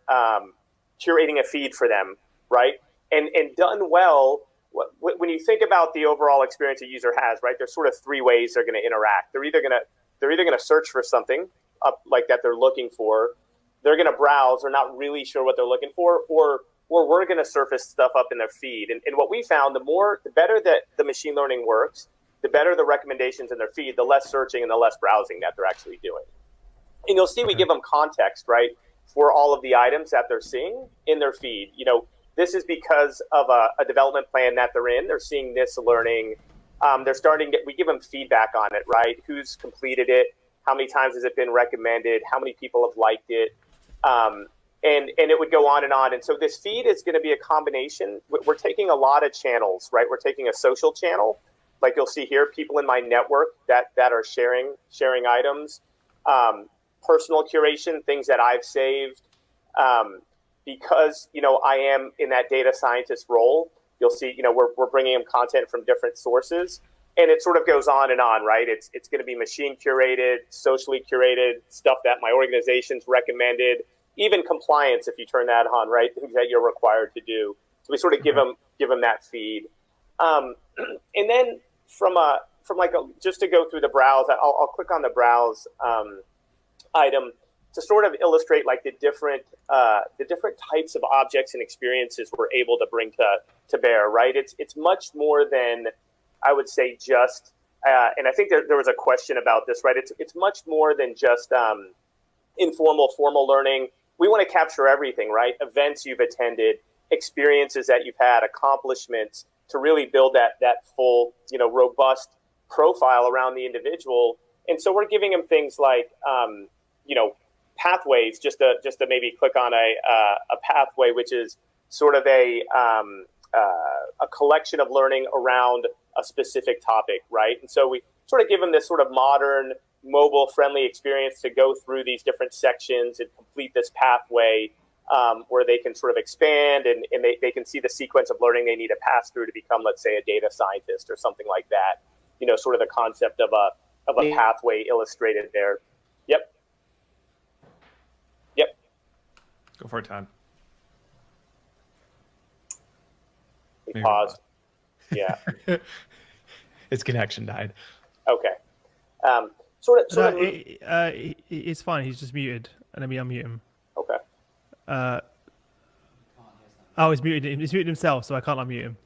S3: curating a feed for them, right? And done well, when you think about the overall experience a user has, right, there's sort of three ways they're going to interact. They're either going to search for something like that they're looking for. They're going to browse. They're not really sure what they're looking for, or we're going to surface stuff up in their feed. And what we found, the better that the machine learning works, the better the recommendations in their feed, the less searching and the less browsing that they're actually doing. And you'll see we give them context, right, for all of the items that they're seeing in their feed. This is because of a development plan that they're in. They're seeing this learning. We give them feedback on it, right? Who's completed it? How many times has it been recommended? How many people have liked it? And it would go on and on. And so this feed is going to be a combination. We're taking a lot of channels, right? We're taking a social channel, like you'll see here, people in my network that are sharing items, personal curation, things that I've saved, because, I am in that data scientist role, you'll see, we're bringing them content from different sources, and it sort of goes on and on, right? It's going to be machine curated, socially curated, stuff that my organization's recommended, even compliance, if you turn that on, right? Things that you're required to do. So we sort of give them that feed. And then just to go through the browse, I'll click on the browse item to sort of illustrate like the different types of objects and experiences we're able to bring to bear, right? It's much more than, I would say, just and I think there was a question about this, right? It's much more than just informal, formal learning. We want to capture everything, right? Events you've attended, experiences that you've had, accomplishments, to really build that full, robust profile around the individual. And so we're giving them things like, pathways, just to maybe click on a pathway, which is sort of a collection of learning around a specific topic, right? And so we sort of give them this sort of modern, mobile-friendly experience to go through these different sections and complete this pathway where they can sort of expand and they can see the sequence of learning they need to pass through to become, let's say, a data scientist or something like that. Sort of the concept of a pathway illustrated there. Yep.
S2: Go for it, Todd.
S3: We paused. Yeah.
S2: His connection died.
S3: Okay.
S1: It's fine. He's just muted. Let me unmute him.
S3: Okay.
S1: He's muted. He's muted himself, so I can't unmute him.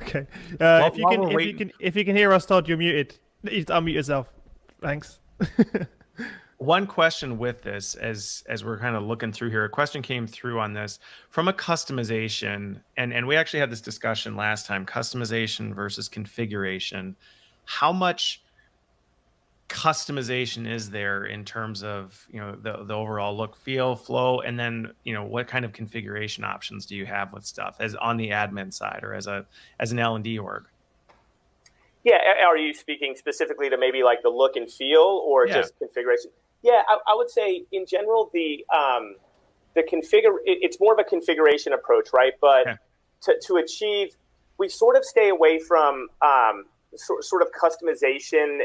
S1: Okay. If you can hear us, Todd, you're muted. You just unmute yourself. Thanks.
S2: One question with this, as we're kind of looking through here, a question came through on this from a customization, and we actually had this discussion last time, customization versus configuration. How much customization is there in terms of, the overall look, feel, flow, and then, what kind of configuration options do you have with stuff as on the admin side or as an L&D org?
S3: Yeah, are you speaking specifically to maybe like the look and feel or just configuration? Yeah, I would say in general it's more of a configuration approach, right? But to achieve, we sort of stay away from sort of customization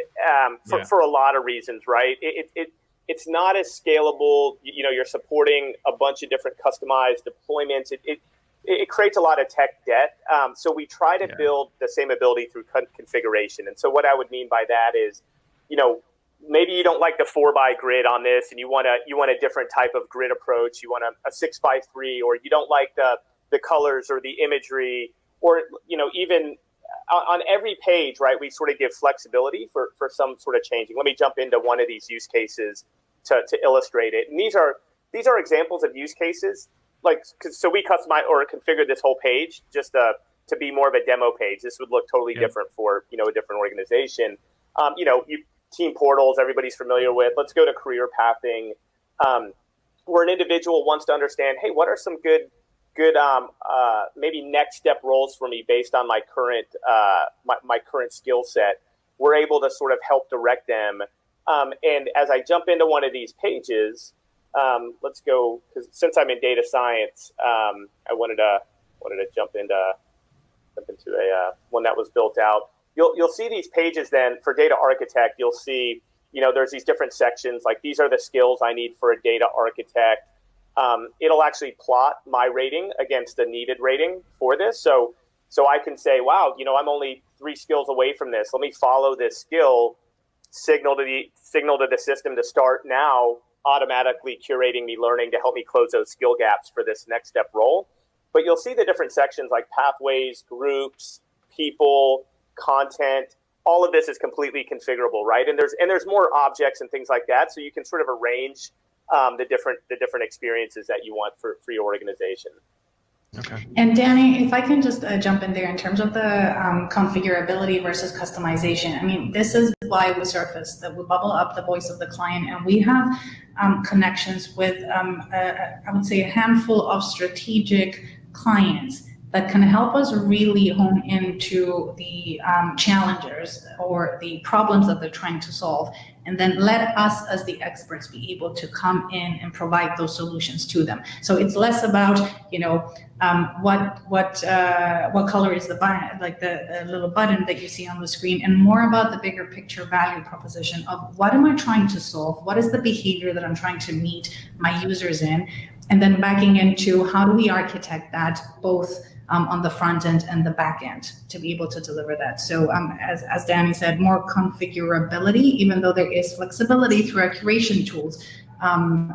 S3: for a lot of reasons, right? It's not as scalable. You're supporting a bunch of different customized deployments. It creates a lot of tech debt. So we try to build the same ability through configuration. And so what I would mean by that is, maybe you don't like the 4x grid on this, and you want a different type of grid approach. You want a 6x3, or you don't like the colors or the imagery, or even on every page, right? We sort of give flexibility for some sort of changing. Let me jump into one of these use cases to illustrate it. And these are examples of use cases. So we customize or configure this whole page just to be more of a demo page. This would look totally different for a different organization. Team portals, everybody's familiar with. Let's go to career pathing, where an individual wants to understand, hey, what are some good maybe next step roles for me based on my current my current skill set. We're able to sort of help direct them. And as I jump into one of these pages, let's go, because since I'm in data science, I wanted to jump into a one that was built out. You'll see these pages then for data architect. You'll see, there's these different sections, like these are the skills I need for a data architect. It'll actually plot my rating against the needed rating for this. So I can say, wow, I'm only 3 skills away from this. Let me follow this skill, signal to the system to start now automatically curating me learning to help me close those skill gaps for this next step role. But you'll see the different sections like pathways, groups, people, content. All of this is completely configurable, right? And there's more objects and things like that, so you can sort of arrange the different experiences that you want for your organization.
S2: Okay.
S4: And Danny, if I can just jump in there in terms of the configurability versus customization. I mean, this is why we surface, that we bubble up the voice of the client, and we have connections with, I would say, a handful of strategic clients that can help us really hone into the challenges or the problems that they're trying to solve, and then let us as the experts be able to come in and provide those solutions to them. So it's less about, what color is the button, like the little button that you see on the screen, and more about the bigger picture value proposition of what am I trying to solve? What is the behavior that I'm trying to meet my users in? And then backing into how do we architect that both on the front end and the back end to be able to deliver that. So as Danny said, more configurability, even though there is flexibility through our curation tools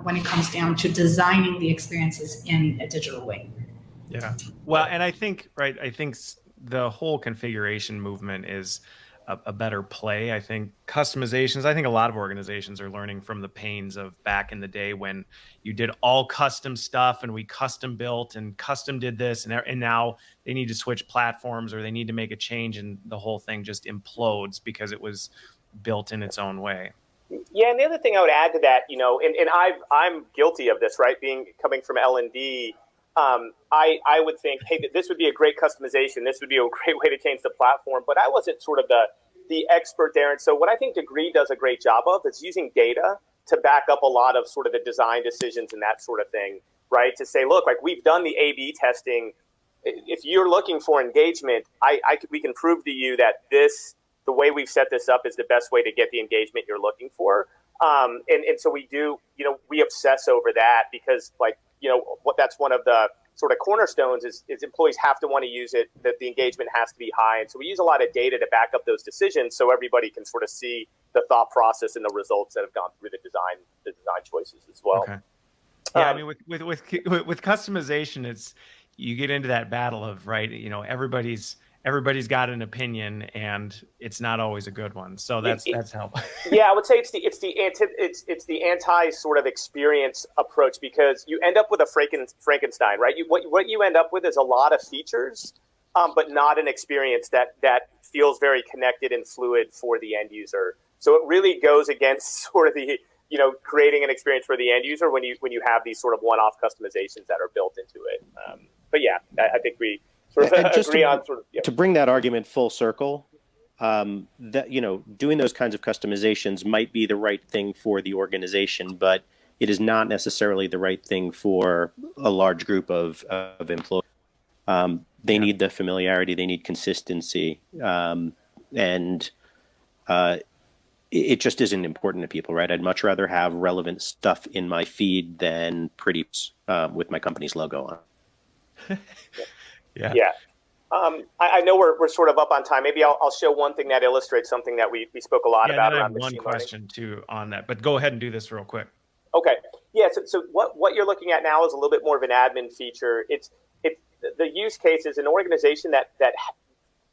S4: when it comes down to designing the experiences in a digital way.
S2: Yeah. Well, and I think the whole configuration movement is a better play. I think customizations, I think a lot of organizations are learning from the pains of back in the day when you did all custom stuff and we custom built and custom did this, and now they need to switch platforms or they need to make a change and the whole thing just implodes because it was built in its own way.
S3: Yeah, and the other thing I would add to that, and I'm guilty of this, right? Coming from L&D, I would think, hey, this would be a great customization. This would be a great way to change the platform. But I wasn't sort of the expert there. And so what I think Degree does a great job of is using data to back up a lot of sort of the design decisions and that sort of thing, right? To say, look, like we've done the A/B testing. If you're looking for engagement, we can prove to you that the way we've set this up is the best way to get the engagement you're looking for. And so we do, we obsess over that because that's one of the sort of cornerstones is employees have to want to use it, that the engagement has to be high. And so we use a lot of data to back up those decisions so everybody can sort of see the thought process and the results that have gone through the design choices as well.
S2: Okay. Yeah, I mean, with customization, it's you get into that battle of, right, everybody's got an opinion and it's not always a good one. So that's helpful.
S3: Yeah, I would say it's the anti sort of experience approach because you end up with a Frankenstein, right? What you end up with is a lot of features, but not an experience that feels very connected and fluid for the end user. So it really goes against sort of the creating an experience for the end user when you have these sort of one-off customizations that are built into it. But yeah, I think we sort of agree on sort of
S5: to bring that argument full circle. That doing those kinds of customizations might be the right thing for the organization, but it is not necessarily the right thing for a large group of employees. They need the familiarity, they need consistency, and it just isn't important to people, right? I'd much rather have relevant stuff in my feed than pretty with my company's logo on.
S3: Yeah. I know we're sort of up on time. Maybe I'll show one thing that illustrates something that we spoke a lot about.
S2: I have one question too on that, but go ahead and do this real quick.
S3: Okay. Yeah. So what you're looking at now is a little bit more of an admin feature. It's the use case is an organization that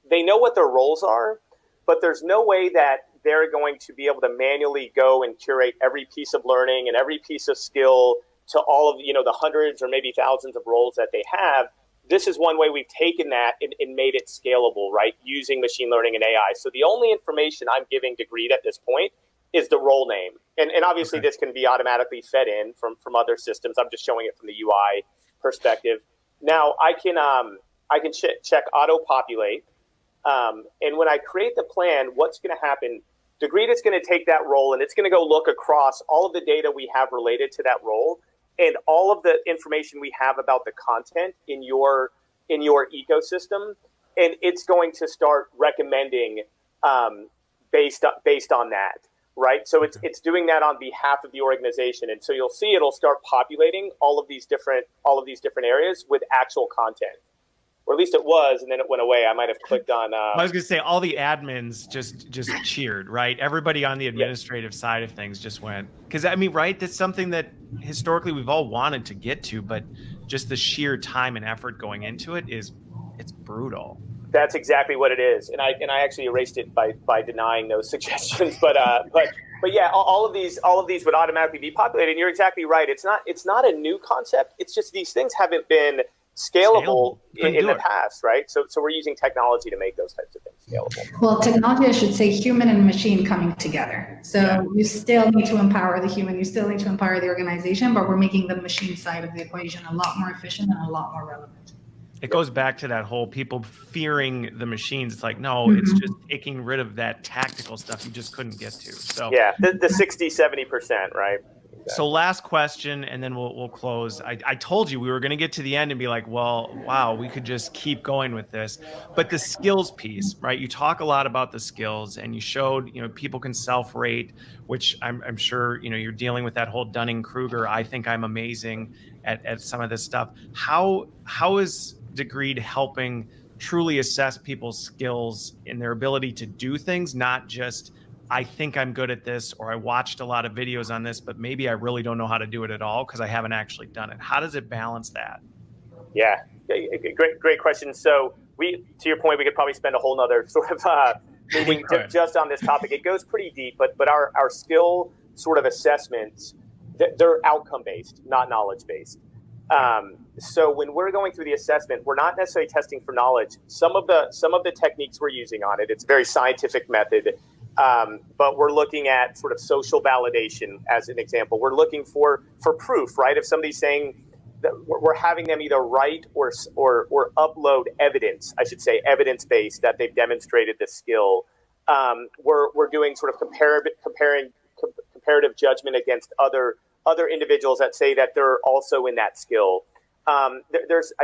S3: they know what their roles are, but there's no way that they're going to be able to manually go and curate every piece of learning and every piece of skill to all of the hundreds or maybe thousands of roles that they have. This is one way we've taken that and made it scalable, right, using machine learning and AI. So the only information I'm giving Degreed at this point is the role name. And obviously this can be automatically fed in from other systems. I'm just showing it from the UI perspective. Now I can check auto-populate. And when I create the plan, what's going to happen, Degreed is going to take that role and it's going to go look across all of the data we have related to that role and all of the information we have about the content in your ecosystem, and it's going to start recommending based on that, right? So it's doing that on behalf of the organization, and so you'll see it'll start populating all of these different areas with actual content, or at least it was, and then it went away. I might have clicked on.
S2: I was going to say all the admins just cheered, right? Everybody on the administrative side of things just went, because I mean, right? That's something that historically we've all wanted to get to, but just the sheer time and effort going into it's brutal.
S3: That's exactly what it is, and I actually erased it by denying those suggestions. But yeah, all of these would automatically be populated. And you're exactly right. It's not a new concept. It's just these things haven't been scalable in the past, right? So we're using technology to make those types of things scalable.
S4: Well, technology, I should say, human and machine coming together. So you still need to empower the human, you still need to empower the organization, but we're making the machine side of the equation a lot more efficient and a lot more relevant.
S2: It goes back to that whole people fearing the machines. It's like, no, it's just taking rid of that tactical stuff you just couldn't get to. So
S3: Yeah, the 60-70%, right?
S2: So last question, and then we'll close. I told you we were going to get to the end and be like, well, wow, we could just keep going with this. But the skills piece, right? You talk a lot about the skills, and you showed, people can self-rate, which I'm sure, you're dealing with that whole Dunning-Kruger. I think I'm amazing at some of this stuff. How is Degreed helping truly assess people's skills and their ability to do things, not just I think I'm good at this, or I watched a lot of videos on this, but maybe I really don't know how to do it at all because I haven't actually done it. How does it balance that?
S3: Yeah, great question. So to your point, we could probably spend a whole nother sort of meeting just on this topic. It goes pretty deep, but our skill sort of assessments, they're outcome based, not knowledge based. So when we're going through the assessment, we're not necessarily testing for knowledge. Some of the techniques we're using on it, it's a very scientific method. But we're looking at sort of social validation as an example. We're looking for proof, right? If somebody's saying that we're having them either write or upload evidence, I should say evidence-based, that they've demonstrated the skill. We're doing sort of comparative judgment against other individuals that say that they're also in that skill. I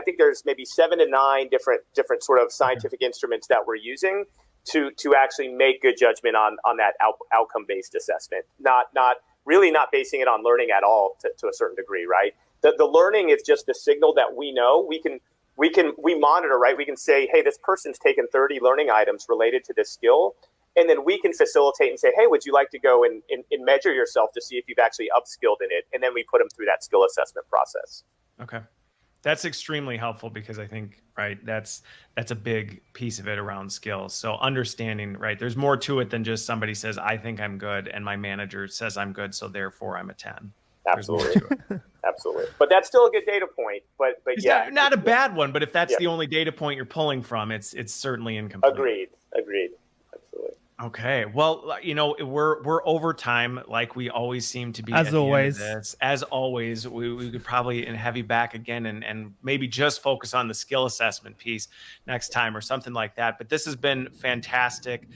S3: think there's maybe 7 to 9 different sort of scientific instruments that we're using to actually make good judgment on that outcome-based assessment, not basing it on learning at all to a certain degree, right? The learning is just the signal that we know. We monitor, right? We can say, hey, this person's taken 30 learning items related to this skill, and then we can facilitate and say, hey, would you like to go and measure yourself to see if you've actually upskilled in it? And then we put them through that skill assessment process.
S2: Okay. That's extremely helpful because I think, right, that's a big piece of it around skills. So understanding, right, there's more to it than just somebody says, I think I'm good, and my manager says I'm good, so therefore I'm a 10.
S3: Absolutely. Absolutely. But that's still a good data point. But
S2: it's
S3: yeah.
S2: Not a bad one, but if that's the only data point you're pulling from, it's certainly incomplete.
S3: Agreed. Absolutely.
S2: Okay. Well, we're over time, like we always seem to be.
S1: As always.
S2: As always, we could probably have you back again and maybe just focus on the skill assessment piece next time or something like that. But this has been fantastic.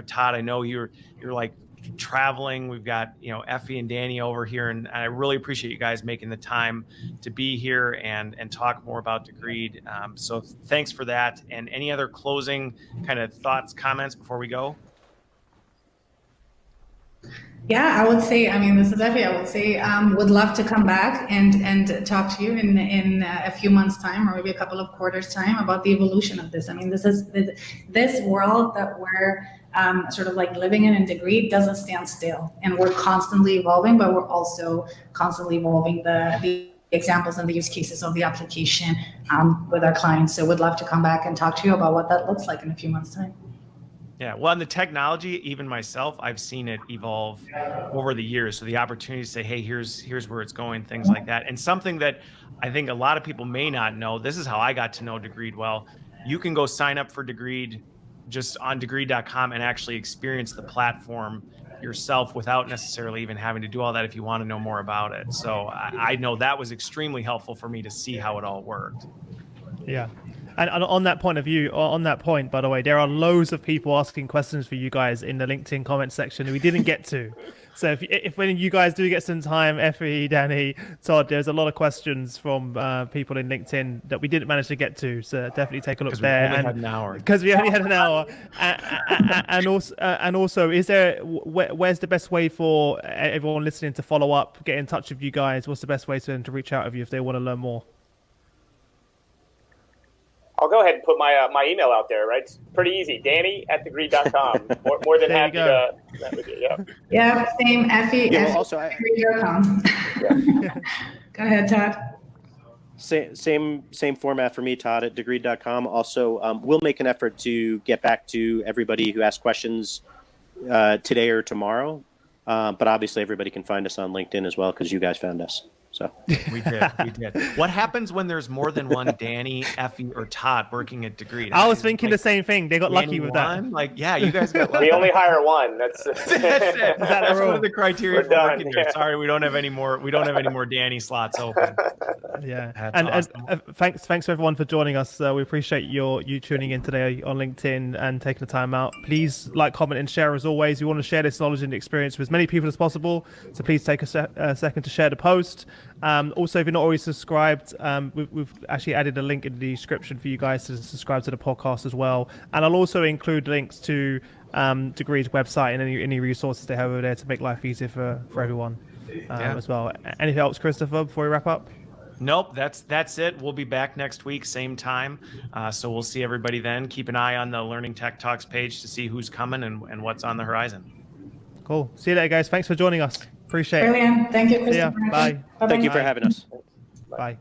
S2: Todd, I know you're like traveling. We've got Effie and Danny over here, and I really appreciate you guys making the time to be here and talk more about Degreed. So thanks for that. And any other closing kind of thoughts, comments before we go?
S4: Yeah, I would say, this is Effie. I would say, would love to come back and talk to you in a few months' time, or maybe a couple of quarters' time, about the evolution of this. This world that we're sort of like living in Degreed doesn't stand still, and we're constantly evolving, but we're also constantly evolving the examples and the use cases of the application with our clients. So would love to come back and talk to you about what that looks like in a few months' time.
S2: Yeah, well, and the technology, even myself, I've seen it evolve over the years. So the opportunity to say, hey, here's where it's going, things like that. And something that I think a lot of people may not know, this is how I got to know Degreed well. You can go sign up for Degreed just on Degreed.com and actually experience the platform yourself without necessarily even having to do all that if you want to know more about it. So I know that was extremely helpful for me to see how it all worked.
S1: Yeah. And on that point, by the way, there are loads of people asking questions for you guys in the LinkedIn comment section that we didn't get to. So if when you guys do get some time, Effie, Danny, Todd, there's a lot of questions from people in LinkedIn that we didn't manage to get to. So definitely take a look there. Because we only had an hour. And also, is there where's the best way for everyone listening to follow up, get in touch with you guys? What's the best way for them to reach out with you if they want to learn more?
S3: I'll go ahead and put my email out there, right? It's pretty easy. Danny@degreed.com. More than happy to chat with you.
S4: Yeah, same. Effie.
S5: Yeah, well, also,
S4: Degreed.com. Go ahead, Todd.
S5: Same format for me, Todd, at Degreed.com. Also, we'll make an effort to get back to everybody who asked questions today or tomorrow. But obviously, everybody can find us on LinkedIn as well because you guys found us. So
S2: We did. What happens when there's more than one Danny, Effie, or Todd working at Degree?
S1: I was thinking the same thing. They got
S2: Danny
S1: lucky with
S2: won?
S1: that.
S2: Like, yeah, you guys got lucky.
S3: We only hire one. That's
S2: That's it. That's one of the criteria
S3: We're
S2: for
S3: done,
S2: working here.
S3: yeah.
S2: Sorry, we don't have any more. We don't have any more Danny slots open.
S1: Yeah,
S2: That's
S1: and
S2: awesome.
S1: thanks everyone for joining us. We appreciate you tuning in today on LinkedIn and taking the time out. Please like, comment, and share as always. We want to share this knowledge and experience with as many people as possible. So please take a second to share the post. Also, if you're not already subscribed, we've actually added a link in the description for you guys to subscribe to the podcast as well. And I'll also include links to Degree's website and any resources they have over there to make life easier for everyone as well. Anything else, Christopher, before we wrap up?
S2: Nope, that's it. We'll be back next week, same time. So we'll see everybody then. Keep an eye on the Learning Tech Talks page to see who's coming and what's on the horizon.
S1: Cool. See you later, guys. Thanks for joining us. Appreciate it.
S4: Brilliant. Thank you,
S1: See ya.
S4: Christopher.
S1: Bye.
S4: Bye-bye.
S5: thank you for having us.
S1: Bye.